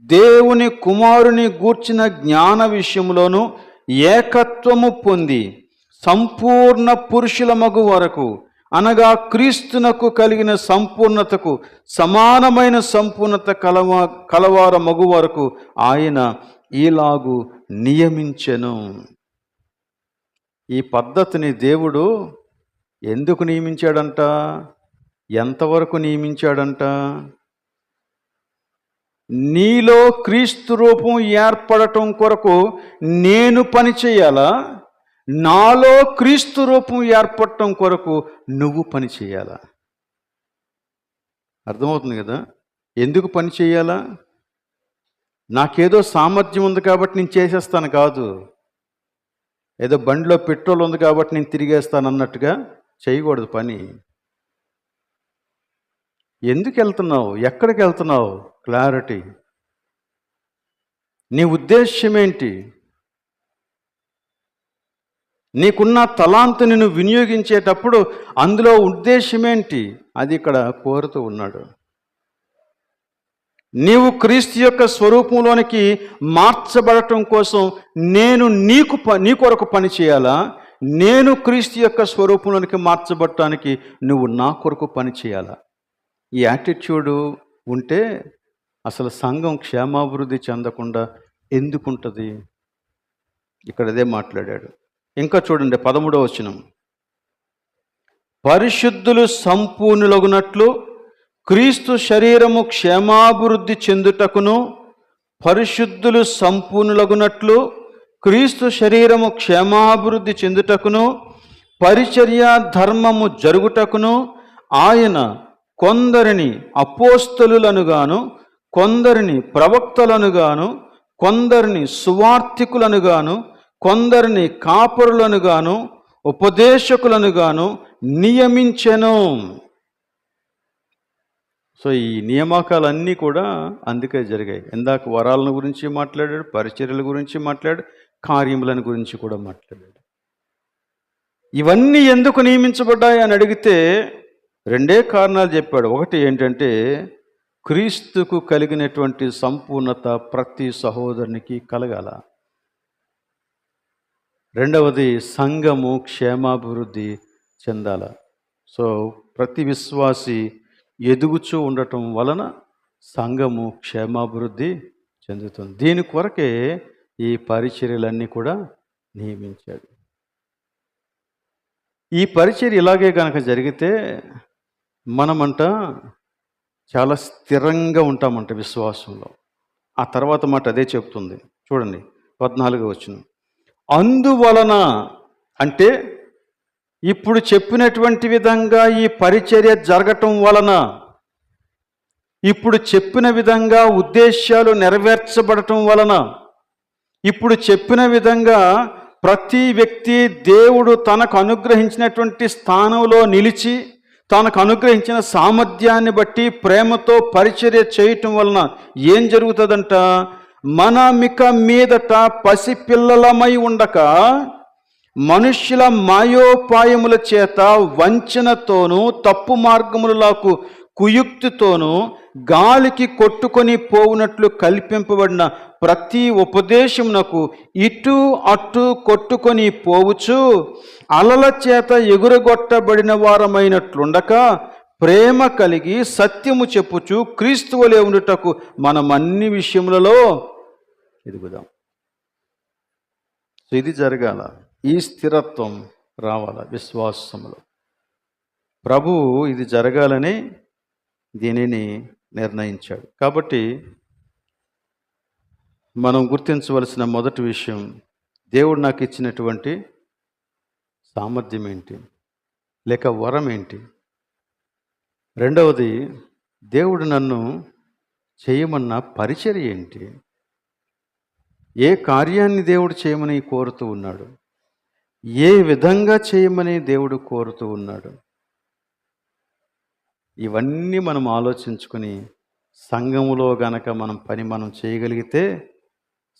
దేవుని కుమారుని గూర్చిన జ్ఞాన విషయములోను ఏకత్వము పొంది సంపూర్ణ పురుషుల మగు వరకు, అనగా క్రీస్తునకు కలిగిన సంపూర్ణతకు సమానమైన సంపూర్ణత కలవార మగు వరకు ఆయన ఈలాగు నియమించెను. ఈ పద్ధతిని దేవుడు ఎందుకు నియమించాడంట? ఎంతవరకు నియమించాడంట? నీలో క్రీస్తు రూపం ఏర్పడటం కొరకు నేను పని చేయాలా? నాలో క్రీస్తు రూపం ఏర్పడటం కొరకు నువ్వు పని చేయాలా? అర్థమవుతుంది కదా? ఎందుకు పని చేయాలా? నాకేదో సామర్థ్యం ఉంది కాబట్టి నేను చేసేస్తాను కాదు. ఏదో బండిలో పెట్రోల్ ఉంది కాబట్టి నేను తిరిగేస్తాను అన్నట్టుగా చేయకూడదు పని. ఎందుకు వెళ్తున్నావు? ఎక్కడికి వెళ్తున్నావు? క్లారిటీ. నీ ఉద్దేశ్యం ఏంటి? నీకున్న తలాంతుని నువ్వు వినియోగించేటప్పుడు అందులో ఉద్దేశం ఏంటి? అది ఇక్కడ కోరుతూ ఉన్నాడు. నీవు క్రీస్తు యొక్క స్వరూపంలోనికి మార్చబడటం కోసం నేను నీ కొరకు పని చేయాలా? నేను క్రీస్తు యొక్క స్వరూపంలోనికి మార్చబడటానికి నువ్వు నా కొరకు పని చేయాలా? ఈ యాటిట్యూడు ఉంటే అసలు సంఘం క్షేమాభివృద్ధి చెందకుండా ఎందుకుంటుంది? ఇక్కడ అదే మాట్లాడాడు. ఇంకా చూడండి 13వ వచనం, పరిశుద్ధులు సంపూర్ణులగునట్లు క్రీస్తు శరీరము క్షేమాభివృద్ధి చెందుటకును, పరిశుద్ధులు సంపూర్ణులగునట్లు క్రీస్తు శరీరము క్షేమాభివృద్ధి చెందుటకును, పరిచర్య ధర్మము జరుగుటకును ఆయన కొందరిని అపోస్తలులను గాను, కొందరిని ప్రవక్తలను గాను, కొందరిని సువార్తికులను గాను, కొందరిని కాపరులను గాను, ఉపదేశకులను గాను నియమించెను. సో ఈ నియామకాలన్నీ కూడా అందుకే జరిగాయి. ఇందాక వరాలను గురించి మాట్లాడాడు, పరిచర్యల గురించి మాట్లాడాడు, కార్యములను గురించి కూడా మాట్లాడాడు. ఇవన్నీ ఎందుకు నియమించబడ్డాయి అని అడిగితే 2 కారణాలు చెప్పాడు. ఒకటి ఏంటంటే క్రీస్తుకు కలిగినటువంటి సంపూర్ణత ప్రతి సహోదరునికి కలగాల. రెండవది సంఘము క్షేమాభివృద్ధి చెందాల. సో ప్రతి విశ్వాసి ఎదుగుచూ ఉండటం వలన సంఘము క్షేమాభివృద్ధి చెందుతుంది. దీని కొరకే ఈ పరిచర్యలన్నీ కూడా నియమించాడు. ఈ పరిచర్య ఇలాగే కనుక జరిగితే మనమంట చాలా స్థిరంగా ఉంటామంట విశ్వాసంలో. ఆ తర్వాత మాట అదే చెప్తుంది. చూడండి 14వ వచనం, అందువలన అంటే ఇప్పుడు చెప్పినటువంటి విధంగా ఈ పరిచర్య జరగటం వలన, ఇప్పుడు చెప్పిన విధంగా ఉద్దేశాలు నెరవేర్చబడటం వలన, ఇప్పుడు చెప్పిన విధంగా ప్రతి వ్యక్తి దేవుడు తనకు అనుగ్రహించినటువంటి స్థానంలో నిలిచి తనకు అనుగ్రహించిన సామర్థ్యాన్ని బట్టి ప్రేమతో పరిచర్య చేయటం వలన ఏం జరుగుతుందంట? మనమిక మీదట పసిపిల్లలమై ఉండక మనుష్యుల మాయోపాయముల చేత వంచనతోనూ తప్పు మార్గములకు కుయుక్తితోనూ గాలికి కొట్టుకొని పోవునట్లు కల్పింపబడిన ప్రతి ఉపదేశమునకు ఇటు అటు కొట్టుకొని పోవచ్చు అలల చేత ఎగురగొట్టబడిన వారమైనట్లుండక ప్రేమ కలిగి సత్యము చెప్పుచు క్రీస్తు వలె ఉండుటకు మనం అన్ని విషయములలో ఎదుగుదాం. సో ఇది జరగాల, ఈ స్థిరత్వం రావాల విశ్వాసములో. ప్రభువు ఇది జరగాలని దీనిని నిర్ణయించాడు. కాబట్టి మనం గుర్తించవలసిన మొదటి విషయం, దేవుడు నాకు ఇచ్చినటువంటి సామర్థ్యం ఏంటి, లేక వరం ఏంటి. రెండవది, దేవుడు నన్ను చేయమన్న పరిచర్య ఏంటి, ఏ కార్యాన్ని దేవుడు చేయమని కోరుతూ ఉన్నాడు, ఏ విధంగా చేయమని దేవుడు కోరుతూ ఉన్నాడు. ఇవన్నీ మనం ఆలోచించుకొని సంఘములో గనక మనం చేయగలిగితే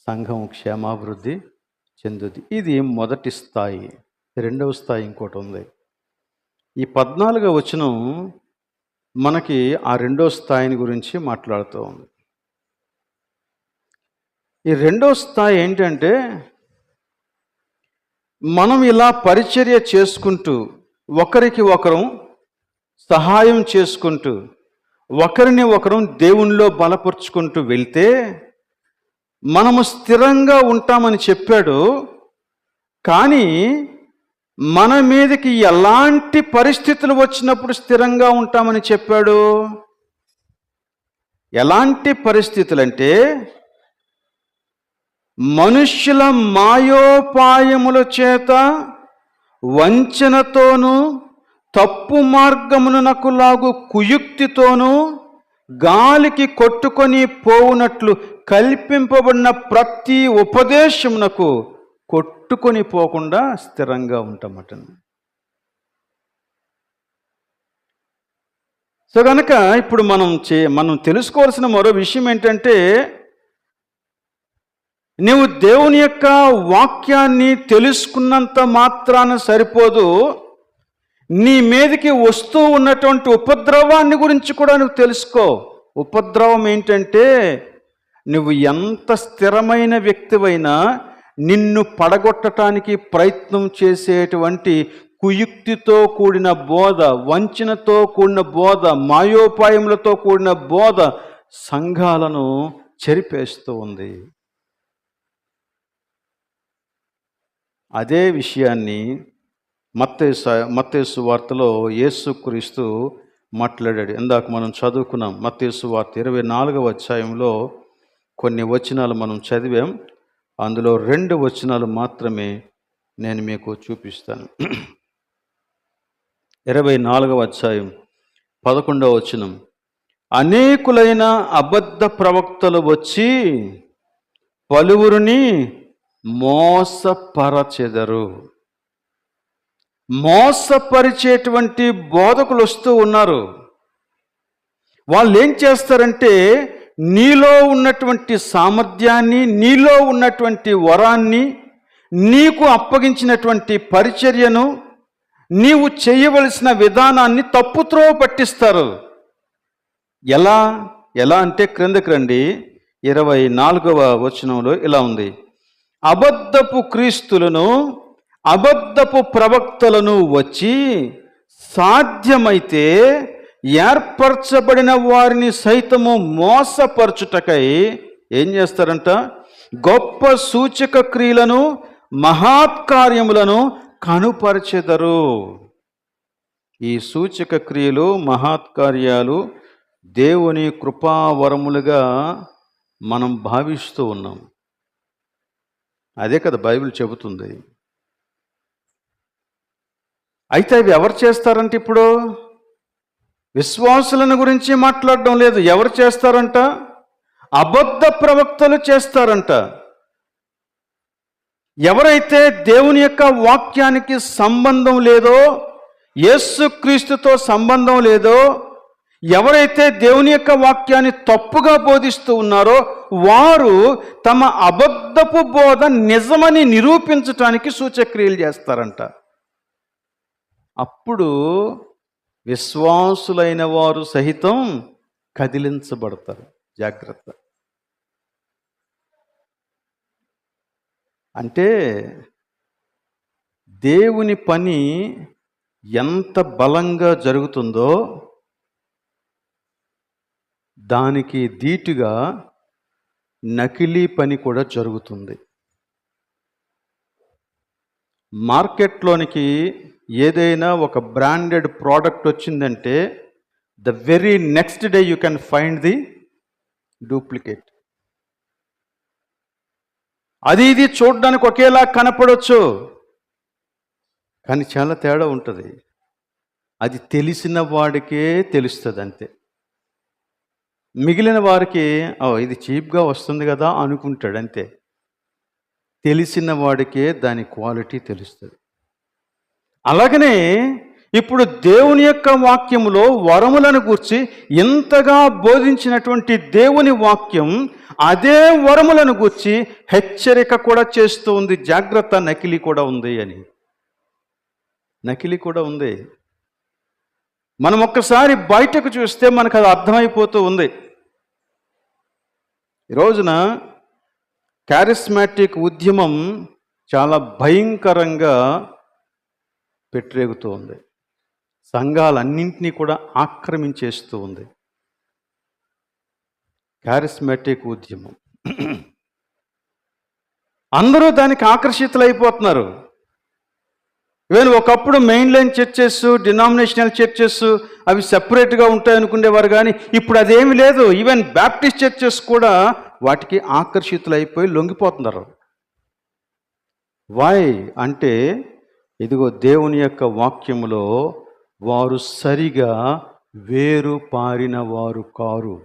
సంఘం క్షేమాభివృద్ధి చెందుద్ది. ఇది మొదటి స్థాయి. రెండవ స్థాయి ఇంకోటి ఉంది. ఈ 14వ వచనం మనకి ఆ రెండో స్థాయిని గురించి మాట్లాడుతూ ఉంది. ఈ రెండో స్థాయి ఏంటంటే, మనం ఇలా పరిచర్య చేసుకుంటూ ఒకరికి ఒకరం సహాయం చేసుకుంటూ ఒకరిని ఒకరం దేవునిలో బలపరుచుకుంటూ వెళ్తే మనము స్థిరంగా ఉంటామని చెప్పాడు. కానీ మన మీదకి ఎలాంటి పరిస్థితులు వచ్చినప్పుడు స్థిరంగా ఉంటామని చెప్పాడు? ఎలాంటి పరిస్థితులంటే, మనుష్యుల మాయోపాయముల చేత వంచనతోనూ తప్పు మార్గమునకు లాగు కుయుక్తితోనూ గాలికి కొట్టుకొని పోవునట్లు కల్పింపబడిన ప్రతి ఉపదేశమునకు కొట్టుకొని పోకుండా స్థిరంగా ఉంటామట. సో కనుక ఇప్పుడు మనం తెలుసుకోవాల్సిన మరో విషయం ఏంటంటే, నీవు దేవుని యొక్క వాక్యాన్ని తెలుసుకున్నంత మాత్రాన సరిపోదు, నీ మీదకి వస్తూ ఉన్నటువంటి ఉపద్రవాన్ని గురించి కూడా నువ్వు తెలుసుకో. ఉపద్రవం ఏంటంటే, నువ్వు ఎంత స్థిరమైన వ్యక్తివైనా నిన్ను పడగొట్టడానికి ప్రయత్నం చేసేటువంటి కుయుక్తితో కూడిన బోధ, వంచనతో కూడిన బోధ, మాయోపాయములతో కూడిన బోధ సంఘాలను చెరిపేస్తూ ఉంది. అదే విషయాన్ని మత్తయి సువార్తలో యేసుక్రీస్తు మాట్లాడాడు. ఇందాక మనం చదువుకున్నాం. మత్తయి సువార్త 24వ అధ్యాయంలో కొన్ని వచనాలు మనం చదివాం. అందులో 2 వచనాలు మాత్రమే నేను మీకు చూపిస్తాను. 24వ అధ్యాయం 11వ వచనం, అనేకులైన అబద్ధ ప్రవక్తలు వచ్చి పలువురిని మోసపరచెదరు. మోసపరిచేటువంటి బోధకులు వస్తూ ఉన్నారు. వాళ్ళు ఏం చేస్తారంటే, నీలో ఉన్నటువంటి సామర్థ్యాన్ని, నీలో ఉన్నటువంటి వరాన్ని, నీకు అప్పగించినటువంటి పరిచర్యను, నీవు చేయవలసిన విధానాన్ని తప్పుత్రోవ పట్టిస్తారు. ఎలా అంటే క్రిందకి రండి. 24వ వచనంలో ఇలా ఉంది, అబద్ధపు క్రీస్తులను అబద్ధపు ప్రవక్తలను వచ్చి సాధ్యమైతే ఏర్పరచబడిన వారిని సైతము మోసపరచుటకై ఏం చేస్తారంట? గొప్ప సూచక క్రియలను మహత్కార్యములను కనుపరచెదరు. ఈ సూచక క్రియలు మహత్కార్యాలు దేవుని కృపావరములుగా మనం భావిస్తూ ఉన్నాం. అదే కదా బైబిల్ చెబుతుంది. అయితే అవి ఎవరు చేస్తారంటే, ఇప్పుడు విశ్వాసులను గురించి మాట్లాడడం లేదు. ఎవరు చేస్తారంట? అబద్ధ ప్రవక్తలు చేస్తారంట. ఎవరైతే దేవుని యొక్క వాక్యానికి సంబంధం లేదో, యేసుక్రీస్తుతో సంబంధం లేదో, ఎవరైతే దేవుని యొక్క వాక్యాన్ని తప్పుగా బోధిస్తూ ఉన్నారో వారు తమ అబద్ధపు బోధ నిజమని నిరూపించటానికి సూచక్రియలు చేస్తారంట. అప్పుడు విశ్వాసులైన వారు సహితం కదిలించబడతారు. జాగ్రత్త. అంటే దేవుని పని ఎంత బలంగా జరుగుతుందో దానికి ధీటుగా నకిలీ పని కూడా జరుగుతుంది. మార్కెట్లోనికి ఏదైనా ఒక బ్రాండెడ్ ప్రోడక్ట్ వచ్చిందంటే the very next day you can find the duplicate. అది ఇది చూడడానికి ఒకేలా కనపడవచ్చు, కానీ చాలా తేడా ఉంటుంది. అది తెలిసిన వాడికే తెలుస్తుంది అంతే. మిగిలిన వారికి ఇది చీప్గా వస్తుంది కదా అనుకుంటాడు అంతే. తెలిసిన వాడికే దాని క్వాలిటీ తెలుస్తుంది. అలాగనే ఇప్పుడు దేవుని యొక్క వాక్యములో వరములను గూర్చి ఇంతగా బోధించినటువంటి దేవుని వాక్యం అదే వరములను గూర్చి హెచ్చరిక కూడా చేస్తూ ఉంది. జాగ్రత్త, నకిలీ కూడా ఉంది అని. నకిలీ కూడా ఉంది. మనం ఒక్కసారి బయటకు చూస్తే మనకు అది అర్థమైపోతూ ఉంది. ఈ రోజున క్యారిస్మాటిక్ ఉద్యమం చాలా భయంకరంగా పెట్టరేగుతూ ఉంది. సంఘాలన్నింటినీ కూడా ఆక్రమించేస్తూ ఉంది క్యారిస్మాటిక్ ఉద్యమం. అందరూ దానికి ఆకర్షితులైపోతున్నారు. ఈవెన్ ఒకప్పుడు main line churches, denominational churches అవి సెపరేట్గా ఉంటాయనుకునేవారు, కానీ ఇప్పుడు అదేమి లేదు. ఈవెన్ బ్యాప్టిస్ట్ చర్చెస్ కూడా వాటికి ఆకర్షితులైపోయి లొంగిపోతున్నారు. వై అంటే ఇదిగో దేవుని యొక్క వాక్యములో వారు సరిగా వేరు పారిన వారు కారు.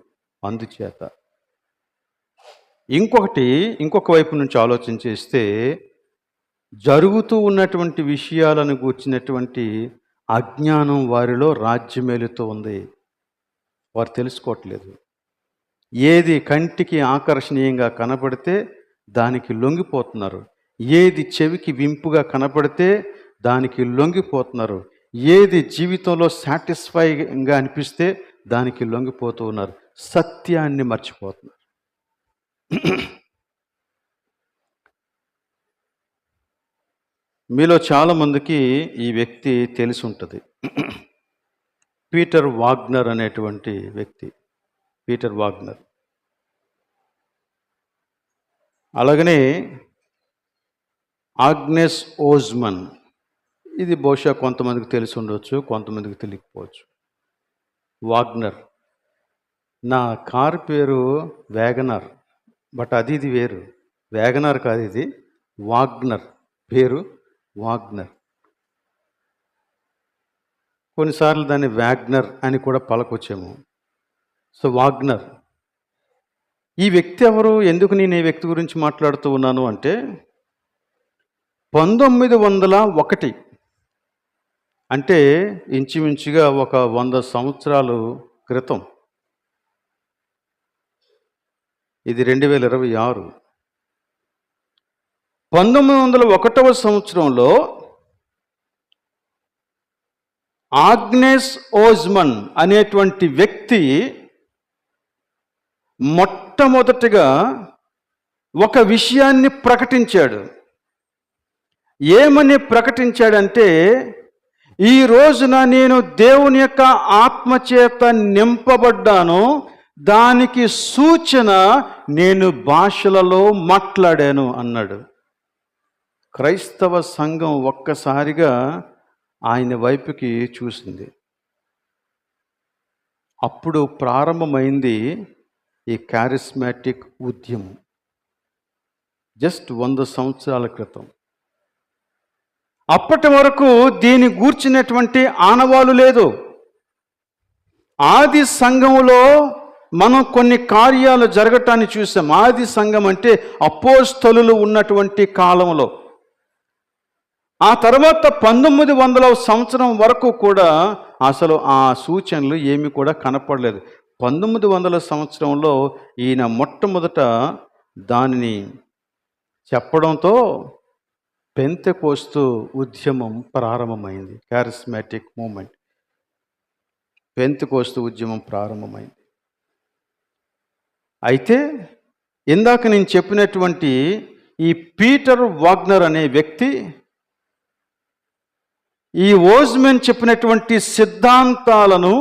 అందుచేత ఇంకొక వైపు నుంచి ఆలోచన చేస్తే జరుగుతూ ఉన్నటువంటి విషయాలను గూర్చినటువంటి అజ్ఞానం వారిలో రాజ్యమేలుతూ ఉంది. వారు తెలుసుకోవట్లేదు. ఏది కంటికి ఆకర్షణీయంగా కనపడితే దానికి లొంగిపోతున్నారు. ఏది చెవికి వింపుగా కనపడితే దానికి లొంగిపోతున్నారు. ఏది జీవితంలో సాటిస్ఫైగా అనిపిస్తే దానికి లొంగిపోతూ ఉన్నారు. సత్యాన్ని మర్చిపోతున్నారు. మీలో చాలామందికి ఈ వ్యక్తి తెలిసి ఉంటుంది. పీటర్ వాగ్నర్ అనేటువంటి వ్యక్తి. Peter Wagner. అలాగనే ఆగ్నెస్ ఓజ్మన్. ఇది బహుశా కొంతమందికి తెలిసి ఉండవచ్చు, కొంతమందికి తెలియకపోవచ్చు. వాగ్నర్. నా కారు పేరు వ్యాగనర్, బట్ ఇది వేరు. వ్యాగనర్ కాదు, ఇది వాగ్నర్. పేరు వాగ్నర్. కొన్నిసార్లు దాన్ని వ్యాగ్నర్ అని కూడా పలకొచ్చాము. సో వాగ్నర్ ఈ వ్యక్తి ఎవరు? ఎందుకు నేను ఈ వ్యక్తి గురించి మాట్లాడుతూ ఉన్నాను అంటే 1901 అంటే ఇంచుమించుగా ఒక 100 సంవత్సరాల క్రితం. ఇది 2026. 1901వ సంవత్సరంలో ఆగ్నెస్ ఓజ్మన్ అనేటువంటి వ్యక్తి మొట్టమొదటిగా ఒక విషయాన్ని ప్రకటించాడు. ఏమని ప్రకటించాడంటే, ఈ రోజున నేను దేవుని యొక్క ఆత్మచేత నింపబడ్డాను, దానికి సూచన నేను భాషలలో మాట్లాడాను అన్నాడు. క్రైస్తవ సంఘం ఒక్కసారిగా ఆయన వైపుకి చూసింది. అప్పుడు ప్రారంభమైంది ఈ క్యారిస్మాటిక్ ఉద్యమం. జస్ట్ 100 సంవత్సరాల క్రితం. అప్పటి వరకు దీని గూర్చినటువంటి ఆనవాలు లేదు. ఆది సంఘములో మనం కొన్ని కార్యాలు జరగటాన్ని చూసాం. ఆది సంఘం అంటే అపోస్తలులు ఉన్నటువంటి కాలంలో. ఆ తర్వాత 1900వ సంవత్సరం వరకు కూడా అసలు ఆ సూచనలు ఏమీ కూడా కనపడలేదు. 1900 సంవత్సరంలో ఈయన మొట్టమొదట దానిని చెప్పడంతో పెంతెకోస్తు ఉద్యమం ప్రారంభమైంది. Charismatic moment. పెంతెకోస్తు ఉద్యమం ప్రారంభమైంది. అయితే ఇందాక నేను చెప్పినటువంటి ఈ పీటర్ వాగ్నర్ అనే వ్యక్తి ఈ ఓజ్మెన్ చెప్పినటువంటి సిద్ధాంతాలను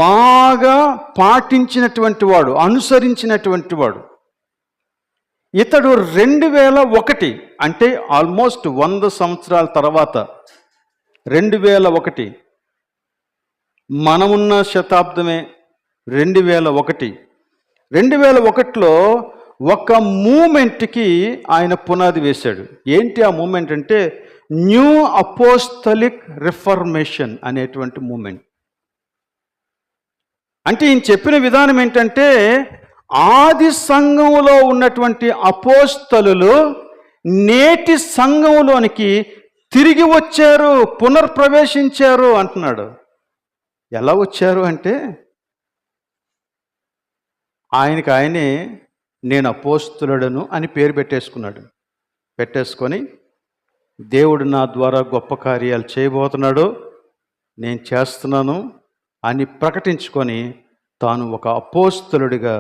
బాగా పాటించినటువంటి వాడు, అనుసరించినటువంటి వాడు. ఇతడు 2001 అంటే ఆల్మోస్ట్ 100 సంవత్సరాల తర్వాత 2001, మనమున్న శతాబ్దమే 2001లో ఒక మూమెంట్కి ఆయన పునాది వేశాడు. ఏంటి ఆ మూమెంట్ అంటే న్యూ అపోస్తలిక్ రిఫర్మేషన్ అనేటువంటి మూమెంట్. అంటే ఈయన చెప్పిన విధానం ఏంటంటే ఆది సంఘంలో ఉన్నటువంటి అపోస్తలులు నేటి సంఘంలోనికి తిరిగి వచ్చారు, పునర్ప్రవేశించారు అంటున్నాడు. ఎలా వచ్చారు అంటే ఆయనకి ఆయనే నేను అపోస్తలుడను అని పేరు పెట్టేసుకొని దేవుడు నా ద్వారా గొప్ప కార్యాలు చేయబోతున్నాడు, నేను చేస్తున్నాను అని ప్రకటించుకొని తాను ఒక అపోస్తలుడిగా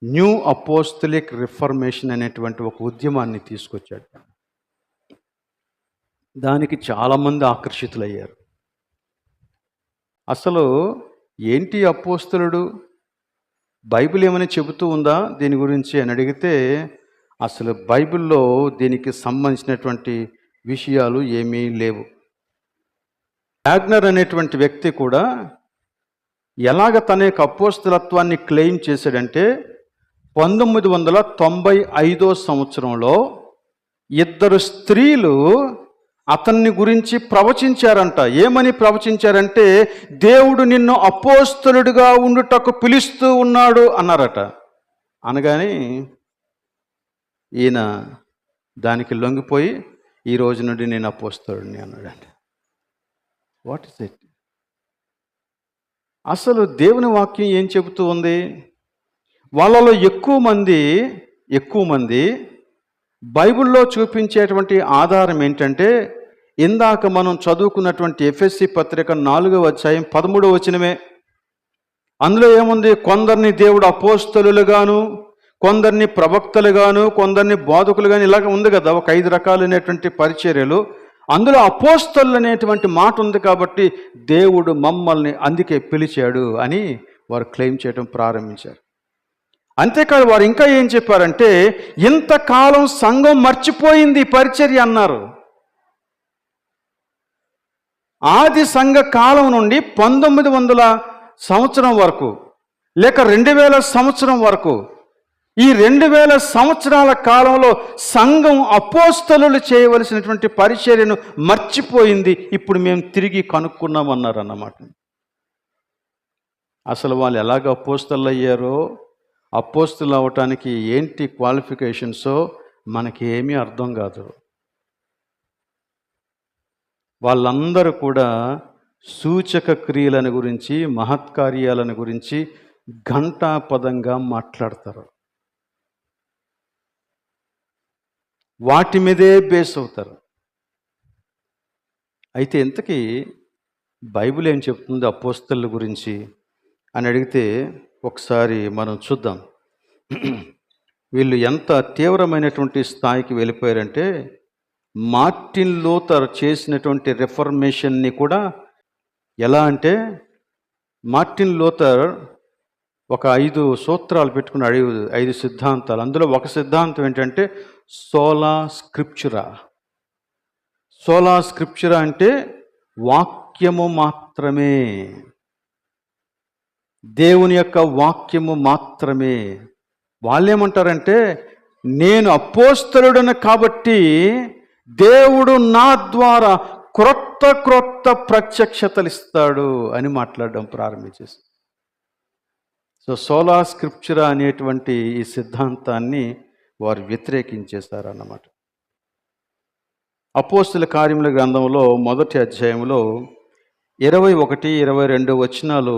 న్యూ అపోస్తలిక్ రిఫర్మేషన్ అనేటువంటి ఒక ఉద్యమాన్ని తీసుకొచ్చాడు. దానికి చాలామంది ఆకర్షితులయ్యారు. అసలు ఏంటి అపోస్తలుడు, బైబిల్ ఏమని చెబుతూ ఉందా దీని గురించి అని అడిగితే అసలు బైబిల్లో దీనికి సంబంధించినటువంటి విషయాలు ఏమీ లేవు. వాగ్నర్ అనేటువంటి వ్యక్తి కూడా ఎలాగ తన యొక్క అపోస్తలత్వాన్ని క్లెయిమ్ చేశాడంటే 1995 సంవత్సరంలో 2 స్త్రీలు అతన్ని గురించి ప్రవచించారంట. ఏమని ప్రవచించారంటే దేవుడు నిన్ను అపోస్తలుడిగా ఉండుటకు పిలుస్తూ ఉన్నాడు అన్నారట. అనగానే ఈయన దానికి లొంగిపోయి ఈ రోజు నుండి నేను అపోస్తలుడిని అన్నాడంట. What is it? అసలు దేవుని వాక్యం ఏం చెబుతూ ఉంది? వాళ్ళలో ఎక్కువ మంది బైబిల్లో చూపించేటువంటి ఆధారం ఏంటంటే ఇందాక మనం చదువుకున్నటువంటి ఎఫెసీ పత్రిక 4వ అధ్యాయం 13వ వచనమే. అందులో ఏముంది? కొందరిని దేవుడు అపోస్తలులుగాను, కొందరిని ప్రవక్తలుగాను, కొందరిని బోధకులుగాను, ఇలాగ ఉంది కదా, ఒక 5 రకాలైనటువంటి పరిచర్యలు. అందులో అపోస్తలు అనేటువంటి మాట ఉంది కాబట్టి దేవుడు మమ్మల్ని అందుకే పిలిచాడు అని వారు క్లెయిమ్ చేయడం ప్రారంభించారు. అంతేకాదు వారు ఇంకా ఏం చెప్పారంటే ఇంతకాలం సంఘం మర్చిపోయింది పరిచర్య అన్నారు. ఆది సంఘ కాలం నుండి 1900 సంవత్సరం వరకు లేక 2000 సంవత్సరం వరకు, ఈ 2000 సంవత్సరాల కాలంలో సంఘం అపోస్తలులు చేయవలసినటువంటి పరిచర్యను మర్చిపోయింది. ఇప్పుడు మేము తిరిగి కనుక్కున్నామన్నారు అన్నమాట. అసలు వాళ్ళు ఎలాగ అపోస్తలు అయ్యారో, అపోస్తలు అవటానికి ఏంటి క్వాలిఫికేషన్సో మనకి ఏమీ అర్థం కాదు. వాళ్ళందరూ కూడా సూచక క్రియలను గురించి, మహత్కార్యాలను గురించి ఘంటాపదంగా మాట్లాడతారు. వాటి మీదే బేస్ అవుతారు. అయితే ఇంతకీ బైబిల్ ఏం చెప్తుంది అపోస్తలుల గురించి అని అడిగితే ఒకసారి మనం చూద్దాం. వీళ్ళు ఎంత తీవ్రమైనటువంటి స్థాయికి వెళ్ళిపోయారంటే మార్టిన్ లూథర్ చేసినటువంటి రిఫర్మేషన్ని కూడా ఎలా అంటే మార్టిన్ లూథర్ ఒక 5 సూత్రాలు పెట్టుకున్నాడు, 5 సిద్ధాంతాలు. అందులో ఒక సిద్ధాంతం ఏంటంటే సోలా స్క్రిప్చురా. సోలా స్క్రిప్చురా అంటే వాక్యము మాత్రమే, దేవుని యొక్క వాక్యము మాత్రమే. వాళ్ళేమంటారంటే నేను అపోస్తలుడను కాబట్టి దేవుడు నా ద్వారా క్రొత్త ప్రత్యక్షతలు ఇస్తాడు అని మాట్లాడడం ప్రారంభించేసి. సో సోలా స్క్రిప్చురా అనేటువంటి ఈ సిద్ధాంతాన్ని వారు వ్యతిరేకించేశారన్నమాట. అపోస్తల కార్యముల గ్రంథంలో 1వ అధ్యాయంలో 21, 22 వచనాలు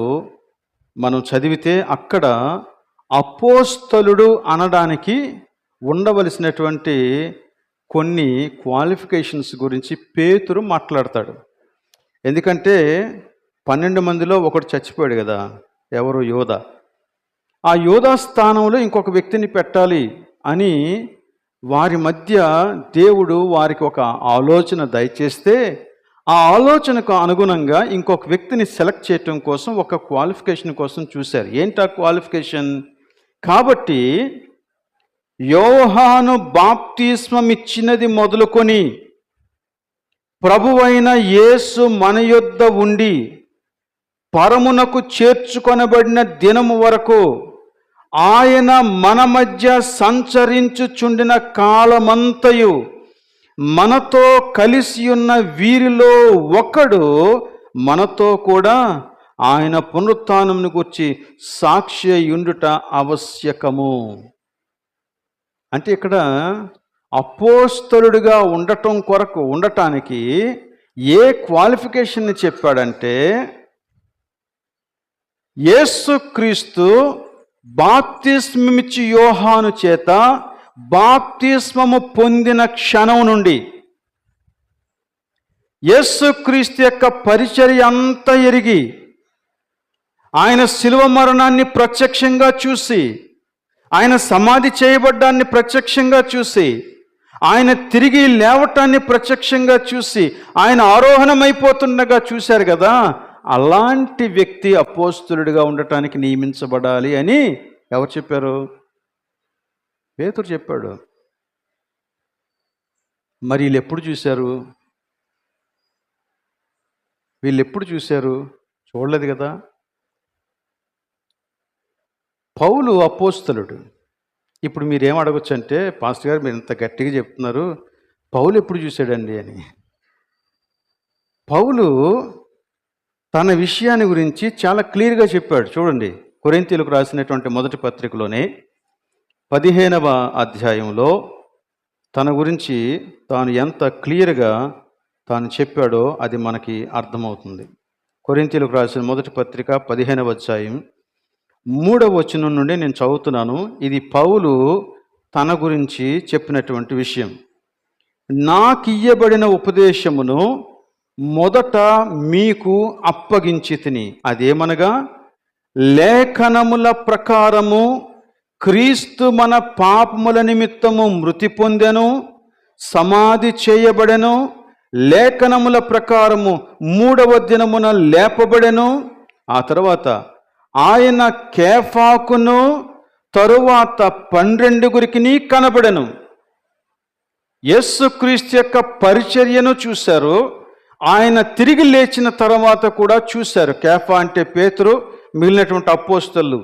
మనం చదివితే అక్కడ అపోస్తలుడు అనడానికి ఉండవలసినటువంటి కొన్ని క్వాలిఫికేషన్స్ గురించి పేతురు మాట్లాడతాడు. ఎందుకంటే 12 మందిలో ఒకడు చచ్చిపోయాడు కదా, ఎవరు? యోధ. ఆ యోధా స్థానంలో ఇంకొక వ్యక్తిని పెట్టాలి అని వారి మధ్య దేవుడు వారికి ఒక ఆలోచన దయచేస్తే, ఆ ఆలోచనకు అనుగుణంగా ఇంకొక వ్యక్తిని సెలెక్ట్ చేయటం కోసం ఒక క్వాలిఫికేషన్ కోసం చూశారు. ఏంటి ఆ క్వాలిఫికేషన్? కాబట్టి యోహాను బాప్తిస్మం ఇచ్చినది మొదలుకొని ప్రభువైన యేసు మన యొద్ద ఉండి పరమునకు చేర్చుకొనబడిన దినము వరకు ఆయన మన మధ్య సంచరించుచుండిన కాలమంతయు మనతో కలిసి ఉన్న వీరిలో ఒకడు మనతో కూడా ఆయన పునరుత్థానమును గురించి సాక్షి అయ్యుండుట ఆవశ్యకము. అంటే ఇక్కడ అపోస్తలుడిగా ఉండటానికి ఏ క్వాలిఫికేషన్ని చెప్పాడంటే, యేసుక్రీస్తు బాప్తిస్మమిచ్చి యోహాను చేత బాప్తిస్మము పొందిన క్షణం నుండి యేసుక్రీస్తు యొక్క పరిచర్య అంతా ఎరిగి, ఆయన శిలువ మరణాన్ని ప్రత్యక్షంగా చూసి, ఆయన సమాధి చేయబడ్డాన్ని ప్రత్యక్షంగా చూసి, ఆయన తిరిగి లేవటాన్ని ప్రత్యక్షంగా చూసి, ఆయన ఆరోహణమైపోతుండగా చూశారు కదా, అలాంటి వ్యక్తి అపోస్తలుడిగా ఉండటానికి నియమించబడాలి అని ఎవరు చెప్పారు? పేతురు చెప్పాడు. మరి వీళ్ళు ఎప్పుడు చూశారు? చూడలేదు కదా. పౌలు అపోస్తలుడు. ఇప్పుడు మీరేం అడగొచ్చు అంటే, పాస్టర్ గారు మీరు ఇంత గట్టిగా చెప్తున్నారు, పౌలు ఎప్పుడు చూశాడండి అని. పౌలు తన విషయాన్ని గురించి చాలా క్లియర్గా చెప్పాడు. చూడండి, కొరింథీయులకు రాసినటువంటి మొదటి పత్రికలోనే 15వ అధ్యాయంలో తన గురించి తాను ఎంత క్లియర్గా తాను చెప్పాడో అది మనకి అర్థమవుతుంది. కొరింథీయులకు రాసిన మొదటి పత్రిక 15వ అధ్యాయం 3వ వచనం నుండి నేను చదువుతున్నాను. ఇది పౌలు తన గురించి చెప్పినటువంటి విషయం. నాకియ్యబడిన ఉపదేశమును మొదట మీకు అప్పగించి తిని, అదేమనగా లేఖనముల ప్రకారము క్రీస్తు మన పాపముల నిమిత్తము మృతి పొందెను, సమాధి చేయబడెను, లేఖనముల ప్రకారము 3వ దినమున లేపబడెను. ఆ తర్వాత ఆయన కేఫాకును తరువాత 12 కనబడెను. యేసుక్రీస్తు యొక్క పరిచర్యను చూశారు, ఆయన తిరిగి లేచిన తర్వాత కూడా చూశారు. కేఫా అంటే పేతురు, మిగిలినటువంటి అపోస్తలు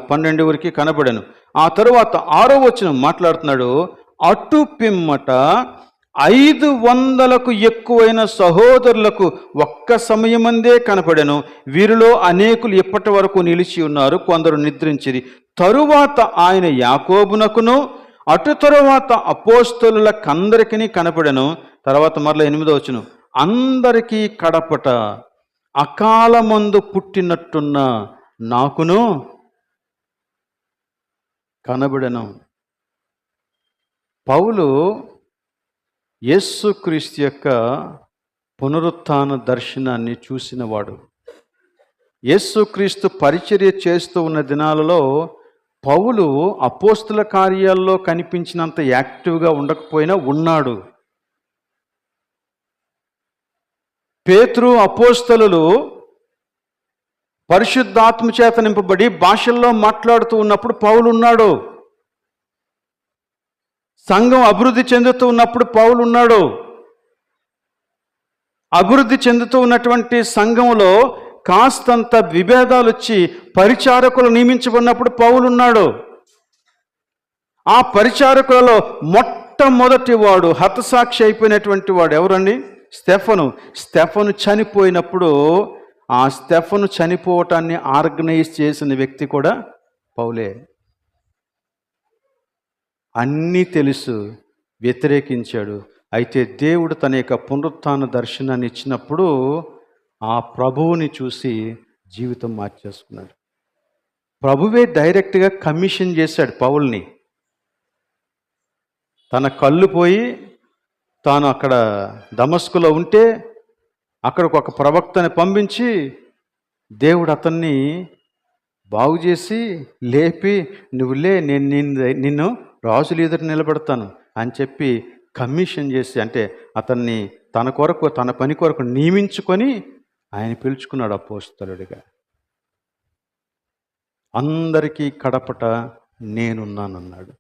12 కనబడెను. ఆ తరువాత 6వ వచనం మాట్లాడుతున్నాడు, అటు పిమ్మట 500కు ఎక్కువైన సహోదరులకు ఒక్క సమయమందే కనపడెను. వీరిలో అనేకులు ఇప్పటి వరకు నిలిచి ఉన్నారు, కొందరు నిద్రించిరి. తరువాత ఆయన యాకోబునకును అటు తరువాత అపోస్తలులకందరికీ కనపడెను. తర్వాత మరలా 8వ వచనం, అందరికీ కడపట అకాలమందు పుట్టినట్టున్న నాకును కనబడెను. పౌలు యేసుక్రీస్తు యొక్క పునరుత్థాన దర్శనాన్ని చూసినవాడు. యేసుక్రీస్తు పరిచర్య చేస్తూ ఉన్న దినాలలో పౌలు అపోస్తల కార్యాల్లో కనిపించినంత యాక్టివ్గా ఉండకపోయినా ఉన్నాడు. పేతురు అపోస్తలులు పరిశుద్ధాత్మ చేత నింపబడి భాషల్లో మాట్లాడుతూ ఉన్నప్పుడు పౌలు ఉన్నాడు. సంఘం అభివృద్ధి చెందుతూ ఉన్నప్పుడు పౌలు ఉన్నాడు. అభివృద్ధి చెందుతూ ఉన్నటువంటి సంఘంలో కాస్తంత విభేదాలు వచ్చి పరిచారకులు నియమించబడినప్పుడు పౌలు ఉన్నాడు. ఆ పరిచారకులలో మొట్టమొదటి వాడు, హతసాక్షి అయిపోయినటువంటి వాడు ఎవరండి? స్టెఫను చనిపోయినప్పుడు ఆ స్టెఫను చనిపోవటాన్ని ఆర్గనైజ్ చేసిన వ్యక్తి కూడా పౌలే. అన్నీ తెలుసు, వ్యతిరేకించాడు. అయితే దేవుడు తన యొక్క పునరుత్థాన దర్శనాన్ని ఇచ్చినప్పుడు ఆ ప్రభువుని చూసి జీవితం మార్చేసుకున్నాడు. ప్రభువే డైరెక్ట్గా కమిషన్ చేశాడు పౌల్ని. తన కళ్ళు పోయి తాను అక్కడ దమస్కులో ఉంటే అక్కడికి ఒక ప్రవక్తని పంపించి దేవుడు అతన్ని బాగు చేసి లేపి నువ్వులే నేను నిన్ను రాజుల ఎదుట నిలబెడతాను అని చెప్పి కమిషన్ చేసి, అంటే అతన్ని తన కొరకు తన పని కొరకు నియమించుకొని ఆయన పిలుచుకున్నాడు అపోస్తలుడిగా. అందరికీ కడపట నేనున్నానన్నాడు.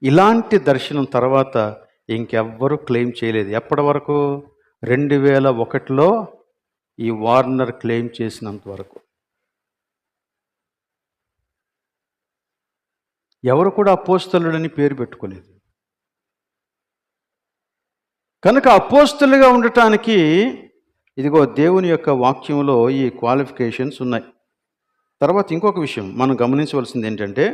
ఇలాంటి దర్శనం తర్వాత ఇంకెవ్వరూ క్లెయిమ్ చేయలేదు. ఎప్పటి వరకు? 2001లో ఈ వార్నర్ క్లెయిమ్ చేసినంత వరకు ఎవరు కూడా అపోస్తలుడని పేరు పెట్టుకోలేదు. కనుక అపోస్తలుగా ఉండటానికి ఇదిగో దేవుని యొక్క వాక్యంలో ఈ క్వాలిఫికేషన్స్ ఉన్నాయి. తర్వాత ఇంకొక విషయం మనం గమనించవలసింది ఏంటంటే,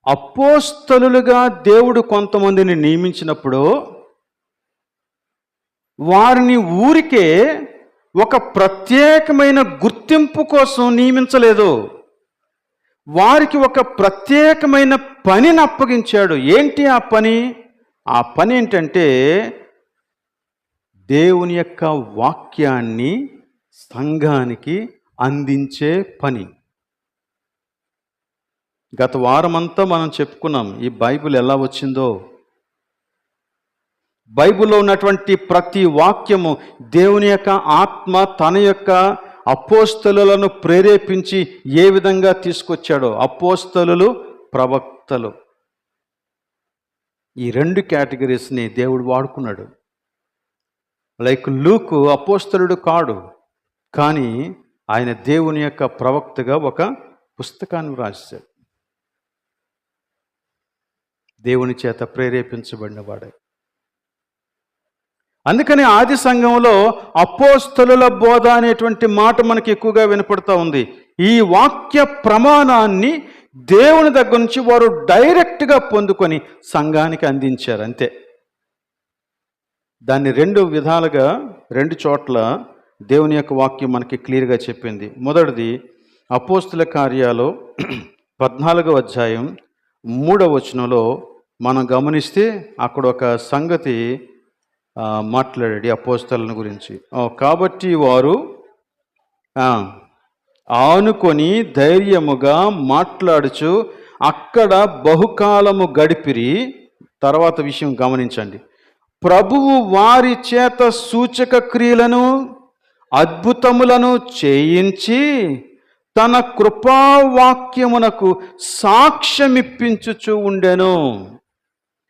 అపోస్తలులుగా దేవుడు కొంతమందిని నియమించినప్పుడు వారిని ఊరికే ఒక ప్రత్యేకమైన గుర్తింపు కోసం నియమించలేదు. వారికి ఒక ప్రత్యేకమైన పనిని అప్పగించాడు. ఏంటి ఆ పని? ఆ పని ఏంటంటే దేవుని యొక్క వాక్యాన్ని సంఘానికి అందించే పని. గత వారమంతా మనం చెప్పుకున్నాం ఈ బైబిల్ ఎలా వచ్చిందో. బైబిల్లో ఉన్నటువంటి ప్రతి వాక్యము దేవుని యొక్క ఆత్మ తన యొక్క అపోస్తలులను ప్రేరేపించి ఏ విధంగా తీసుకొచ్చాడో. అపోస్తలులు, ప్రవక్తలు, ఈ 2 కేటగిరీస్ని దేవుడు వాడుకున్నాడు. లైక్ లూకు అపోస్తలుడు కాడు, కానీ ఆయన దేవుని యొక్క ప్రవక్తగా ఒక పుస్తకాన్ని రాశాడు. దేవుని చేత ప్రేరేపించబడినవాడే. అందుకని ఆది సంఘంలో అపోస్తలుల బోధ అనేటువంటి మాట మనకి ఎక్కువగా వినపడుతూ ఉంది. ఈ వాక్య ప్రమాణాన్ని దేవుని దగ్గర నుంచి వారు డైరెక్ట్గా పొందుకొని సంఘానికి అందించారు, అంతే. దాన్ని 2 విధాలుగా 2 చోట్ల దేవుని యొక్క వాక్యం మనకి క్లియర్గా చెప్పింది. మొదటిది అపోస్తల కార్యాలు 14వ అధ్యాయం 3వ వచనంలో మనం గమనిస్తే అక్కడ ఒక సంగతి మాట్లాడాడు అపోస్తలుల గురించి. కాబట్టి వారు ఆనుకొని ధైర్యముగా మాట్లాడుచు అక్కడ బహుకాలము గడిపిరి. తర్వాత విషయం గమనించండి. ప్రభువు వారి చేత సూచక క్రియలను అద్భుతములను చేయించి తన కృపావాక్యమునకు సాక్ష్యమిప్పించుచు ఉండెను.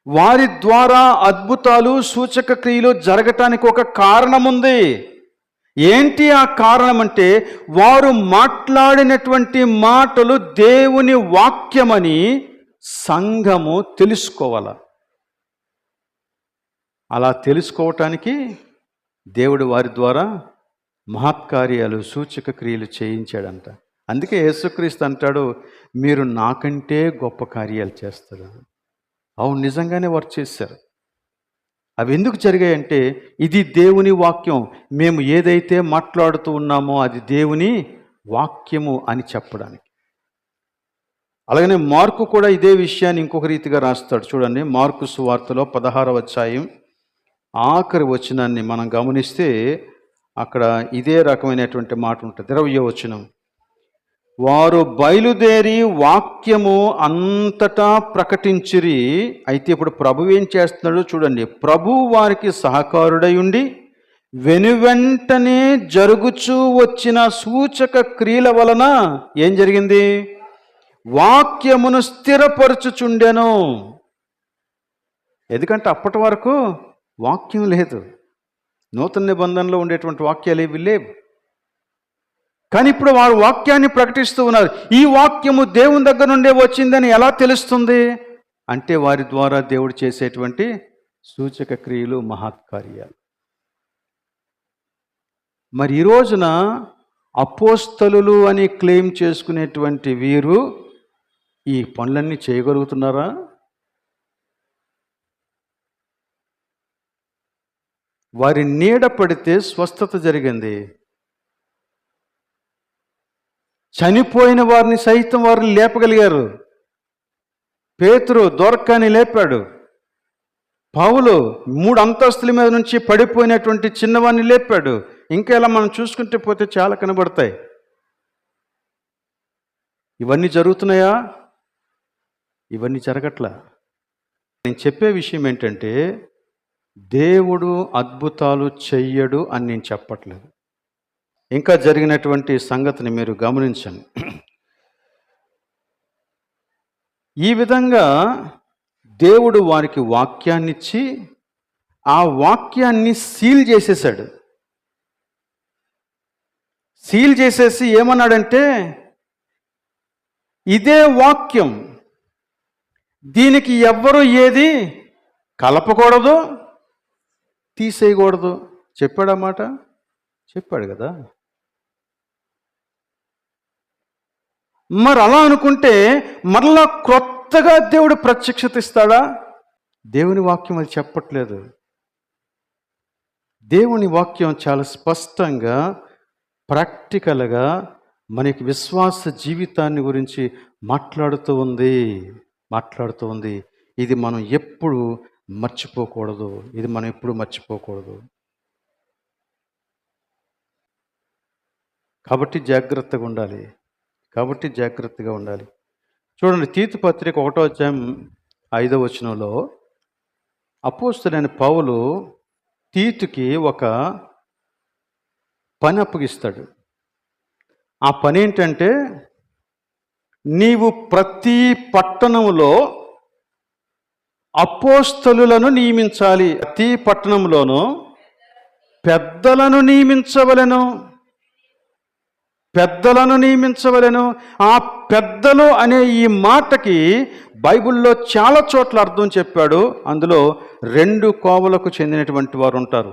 వారి ద్వారా అద్భుతాలు సూచక క్రియలు జరగటానికి ఒక కారణం ఉంది. ఏంటి ఆ కారణం అంటే, వారు మాట్లాడినటువంటి మాటలు దేవుని వాక్యమని సంఘము తెలుసుకోవాలి. అలా తెలుసుకోవటానికి దేవుడు వారి ద్వారా మహత్కార్యాలు సూచక క్రియలు చేయించాడంట. అందుకే యేసుక్రీస్తు అంటాడు, మీరు నాకంటే గొప్ప కార్యాలు చేస్తారు. అవును, నిజంగానే వారు చేశారు. అవి ఎందుకు జరిగాయంటే, ఇది దేవుని వాక్యం, మేము ఏదైతే మాట్లాడుతూ ఉన్నామో అది దేవుని వాక్యము అని చెప్పడానికి. అలాగనే మార్కు కూడా ఇదే విషయాన్ని ఇంకొక రీతిగా రాస్తాడు. చూడండి, మార్కు సువార్తలో 16వ అధ్యాయం ఆఖరి వచనాన్ని మనం గమనిస్తే అక్కడ ఇదే రకమైనటువంటి మాట ఉంటుంది. 20వ వచనం. వారు బయలుదేరి వాక్యము అంతటా ప్రకటించిరి. అయితే ఇప్పుడు ప్రభు ఏం చేస్తున్నాడో చూడండి. ప్రభు వారికి సహకారుడై ఉండి వెనువెంటనే జరుగుచూ వచ్చిన సూచక క్రియల వలన ఏం జరిగింది? వాక్యమును స్థిరపరచుచుండెను. ఎందుకంటే అప్పటి వరకు వాక్యం లేదు. నూతన నిబంధనలో ఉండేటువంటి వాక్యాలు ఏవి లేవు. కానీ ఇప్పుడు వారు వాక్యాన్ని ప్రకటిస్తూ ఉన్నారు. ఈ వాక్యము దేవుని దగ్గర నుండే వచ్చిందని ఎలా తెలుస్తుంది అంటే, వారి ద్వారా దేవుడు చేసేటువంటి సూచక క్రియలు, మహత్కార్యాలు. మరి ఈ రోజున అపోస్తలులు అని క్లెయిమ్ చేసుకునేటువంటి వీరు ఈ పనులన్నీ చేయగలుగుతున్నారా? వారి నీడ పడితే స్వస్థత జరిగింది. చనిపోయిన వారిని సైతం వారిని లేపగలిగారు. పేతురు దొరకని లేపాడు. పౌలు 3 అంతస్తుల మీద నుంచి పడిపోయినటువంటి చిన్నవాడిని లేపాడు. ఇంకా ఇలా మనం చూసుకుంటే పోతే చాలా కనబడతాయి. ఇవన్నీ జరుగుతున్నాయా? ఇవన్నీ జరగట్లా. నేను చెప్పే విషయం ఏంటంటే, దేవుడు అద్భుతాలు చెయ్యడు అని నేను చెప్పట్లేదు. ఇంకా జరిగినటువంటి సంగతిని మీరు గమనించండి. ఈ విధంగా దేవుడు వారికి వాక్యాన్నిచ్చి ఆ వాక్యాన్ని సీల్ చేసేసాడు. సీల్ చేసేసి ఏమన్నాడంటే, ఇదే వాక్యం, దీనికి ఎవ్వరూ ఏది కలపకూడదు, తీసేయకూడదు. చెప్పాడు ఆ మాట? చెప్పాడు కదా. మరి అలా అనుకుంటే మరలా క్రొత్తగా దేవుడు ప్రత్యక్షత ఇస్తాడా? దేవుని వాక్యం అది చెప్పట్లేదు. దేవుని వాక్యం చాలా స్పష్టంగా, ప్రాక్టికల్గా మనకి విశ్వాస జీవితాన్ని గురించి మాట్లాడుతూ ఉంది. ఇది మనం ఎప్పుడు మర్చిపోకూడదు. కాబట్టి జాగ్రత్తగా ఉండాలి. చూడండి, తీతు పత్రిక 1వ అధ్యాయం 5వ వచనంలో అపోస్తలుడైన పౌలు తీతుకి ఒక పని అప్పగిస్తాడు. ఆ పని ఏంటంటే, నీవు ప్రతి పట్టణంలో అపోస్తలులను నియమించాలి. ప్రతి పట్టణంలోనూ పెద్దలను నియమించవలెను. ఆ పెద్దలు అనే ఈ మాటకి బైబిల్లో చాలా చోట్ల అర్థం చెప్పాడు. అందులో 2 కోవలకు చెందినటువంటి వారు ఉంటారు.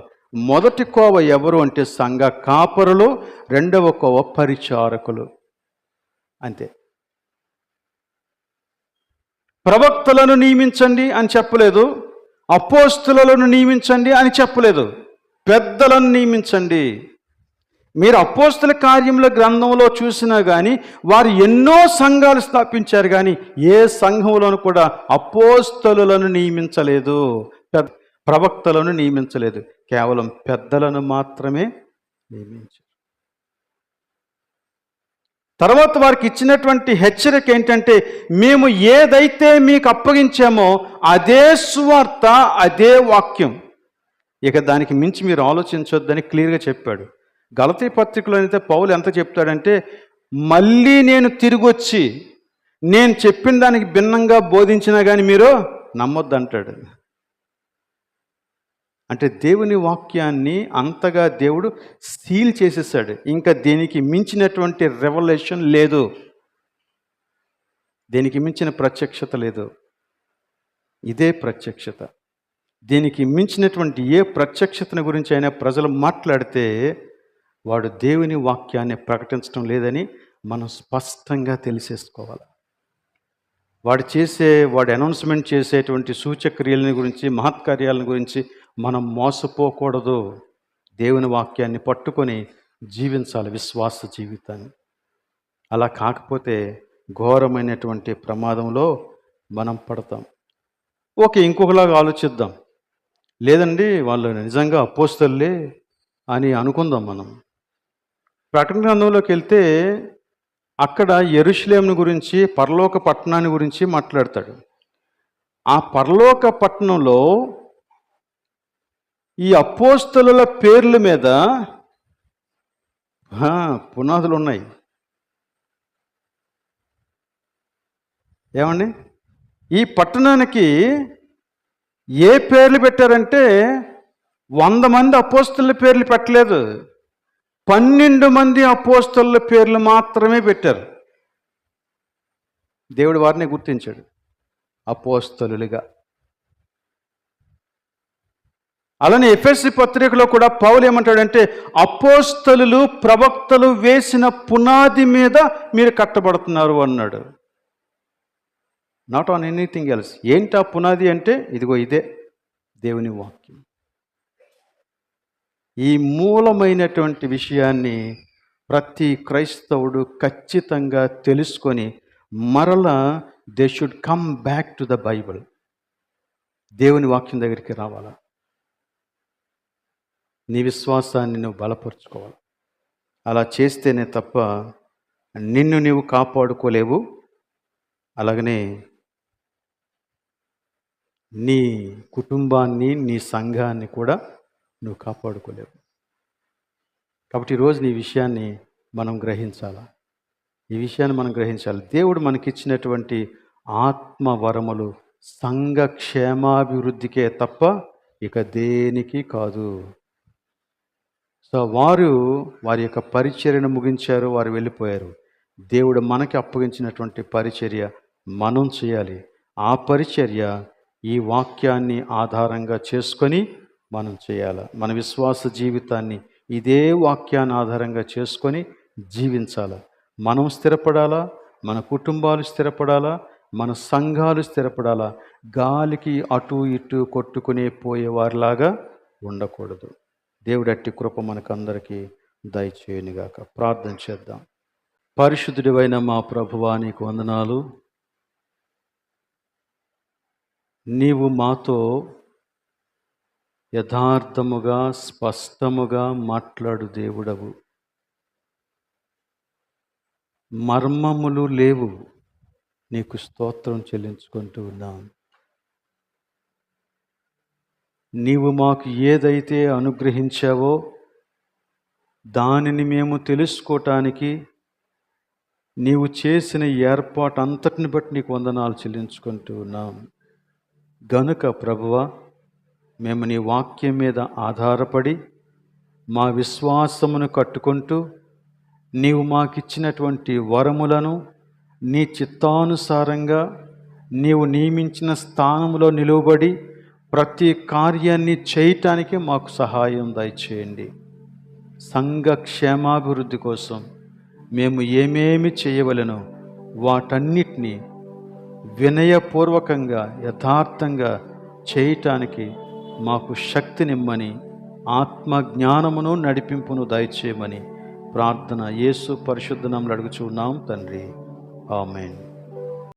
మొదటి కోవ ఎవరు అంటే సంఘ కాపరులు, 2వ కోవ పరిచారకులు. అంతే. ప్రవక్తలను నియమించండి అని చెప్పలేదు, అపోస్తలులను నియమించండి అని చెప్పలేదు, పెద్దలను నియమించండి. మీరు అపోస్తల కార్యముల గ్రంథంలో చూసినా కానీ వారు ఎన్నో సంఘాలు స్థాపించారు, కానీ ఏ సంఘంలోనూ కూడా అపోస్తలులను నియమించలేదు, ప్రవక్తలను నియమించలేదు. కేవలం పెద్దలను మాత్రమే నియమించారు. తర్వాత వారికి ఇచ్చినటువంటి హెచ్చరిక ఏంటంటే, మేము ఏదైతే మీకు అప్పగించామో అదే సువార్త, అదే వాక్యం, ఇక దానికి మించి మీరు ఆలోచించొద్దని క్లియర్గా చెప్పాడు. గలతీ పత్రికలో అయితే పౌలు ఎంత చెప్తాడంటే, మళ్ళీ నేను తిరిగి వచ్చి నేను చెప్పిన దానికి భిన్నంగా బోధించినా కానీ మీరు నమ్మొద్దంటాడు. అంటే దేవుని వాక్యాన్ని అంతగా దేవుడు సీల్ చేసేసాడు. ఇంకా దీనికి మించినటువంటి రెవల్యూషన్ లేదు, దీనికి మించిన ప్రత్యక్షత లేదు. ఇదే ప్రత్యక్షత. దీనికి మించినటువంటి ఏ ప్రత్యక్షతను గురించి అయినా ప్రజలు మాట్లాడితే వాడు దేవుని వాక్యాన్ని ప్రకటించడం లేదని మనం స్పష్టంగా తెలిసేసుకోవాలి. వాడు అనౌన్స్మెంట్ చేసేటువంటి సూచక్రియలని గురించి, మహత్కార్యాలను గురించి మనం మోసపోకూడదు. దేవుని వాక్యాన్ని పట్టుకొని జీవించాలి విశ్వాస జీవితాన్ని. అలా కాకపోతే ఘోరమైనటువంటి ప్రమాదంలో మనం పడతాం. ఓకే, ఇంకొకలాగా ఆలోచిద్దాం. లేదండి, వాళ్ళు నిజంగా అపోస్తలులే అని అనుకుందాం మనం. ప్రకటన గ్రంథంలోకి వెళ్తే అక్కడ యెరూషలేమును గురించి, పరలోక పట్టణాన్ని గురించి మాట్లాడతాడు. ఆ పరలోక పట్టణంలో ఈ అపోస్తలుల పేర్ల మీద పునాదులు ఉన్నాయి. ఏమండి, ఈ పట్టణానికి ఏ పేర్లు పెట్టారంటే 100 మంది అపోస్తలుల పేర్లు పెట్టలేదు, 12 మంది అపోస్తలుల పేర్లు మాత్రమే పెట్టారు. దేవుడు వారిని గుర్తించాడు అపోస్తలులుగా. అలానే ఎఫెసీ పత్రికలో కూడా పౌలు ఏమంటాడంటే, అపోస్తలులు ప్రవక్తలు వేసిన పునాది మీద మీరు కట్టబడుతున్నారు అన్నాడు. Not on anything else. ఏంటి ఆ పునాది అంటే, ఇదిగో ఇదే దేవుని వాక్యం. ఈ మూలమైనటువంటి విషయాన్ని ప్రతి క్రైస్తవుడు ఖచ్చితంగా తెలుసుకొని మరలా they should come back to the Bible. దేవుని వాక్యం దగ్గరికి రావాలా. నీ విశ్వాసాన్ని నువ్వు బలపరుచుకోవాలి. అలా చేస్తేనే తప్ప నిన్ను నీవు కాపాడుకోలేవు, అలాగనే నీ కుటుంబాన్ని, నీ సంఘాన్ని కూడా నువ్వు కాపాడుకోలేవు. కాబట్టి ఈరోజు ఈ విషయాన్ని మనం గ్రహించాలి. దేవుడు మనకిచ్చినటువంటి ఆత్మ వరములు సంఘ క్షేమాభివృద్ధికే తప్ప ఇక దేనికి కాదు. సో వారి యొక్క పరిచర్యను ముగించారు, వారు వెళ్ళిపోయారు. దేవుడు మనకి అప్పగించినటువంటి పరిచర్య మనం చేయాలి. ఆ పరిచర్య ఈ వాక్యాన్ని ఆధారంగా చేసుకొని మనం చేయాలి. మన విశ్వాస జీవితాన్ని ఇదే వాక్యాన్ని ఆధారంగా చేసుకొని జీవించాలి. మనం స్థిరపడాలా, మన కుటుంబాలు స్థిరపడాలా, మన సంఘాలు స్థిరపడాలా. గాలికి అటు ఇటు కొట్టుకునే పోయేవారిలాగా ఉండకూడదు. దేవుడి అట్టి కృప మనకందరికీ దయచేయునుగాక. ప్రార్థన చేద్దాం. పరిశుద్ధుడివైన మా ప్రభువా, నీకు వందనాలు. నీవు మాతో యథార్థముగా స్పష్టముగా మాట్లాడు దేవుడవు. మర్మములు లేవు. నీకు స్తోత్రం చెల్లించుకుంటూ ఉన్నాం. నీవు మాకు ఏదైతే అనుగ్రహించావో దానిని మేము తెలుసుకోవటానికి నీవు చేసిన ఏర్పాటు అంతటిని బట్టి నీకు వందనాలు చెల్లించుకుంటూ ఉన్నాం. గనుక ప్రభువా, మేము నీ వాక్యం మీద ఆధారపడి మా విశ్వాసమును కట్టుకుంటూ నీవు మాకిచ్చినటువంటి వరములను నీ చిత్తానుసారంగా నీవు నియమించిన స్థానంలో నిలువబడి ప్రతి కార్యాన్ని చేయటానికి మాకు సహాయం దయచేయండి. సంఘ క్షేమాభివృద్ధి కోసం మేము ఏమేమి చేయవలెనో వాటన్నిటినీ వినయపూర్వకంగా యథార్థంగా చేయటానికి మాకు శక్తినిమ్మని, ఆత్మ జ్ఞానమును నడిపింపును దయచేయమని ప్రార్థన యేసు పరిశుద్ధ నామములో అడుగుచున్నాం తండ్రి. ఆమేన్.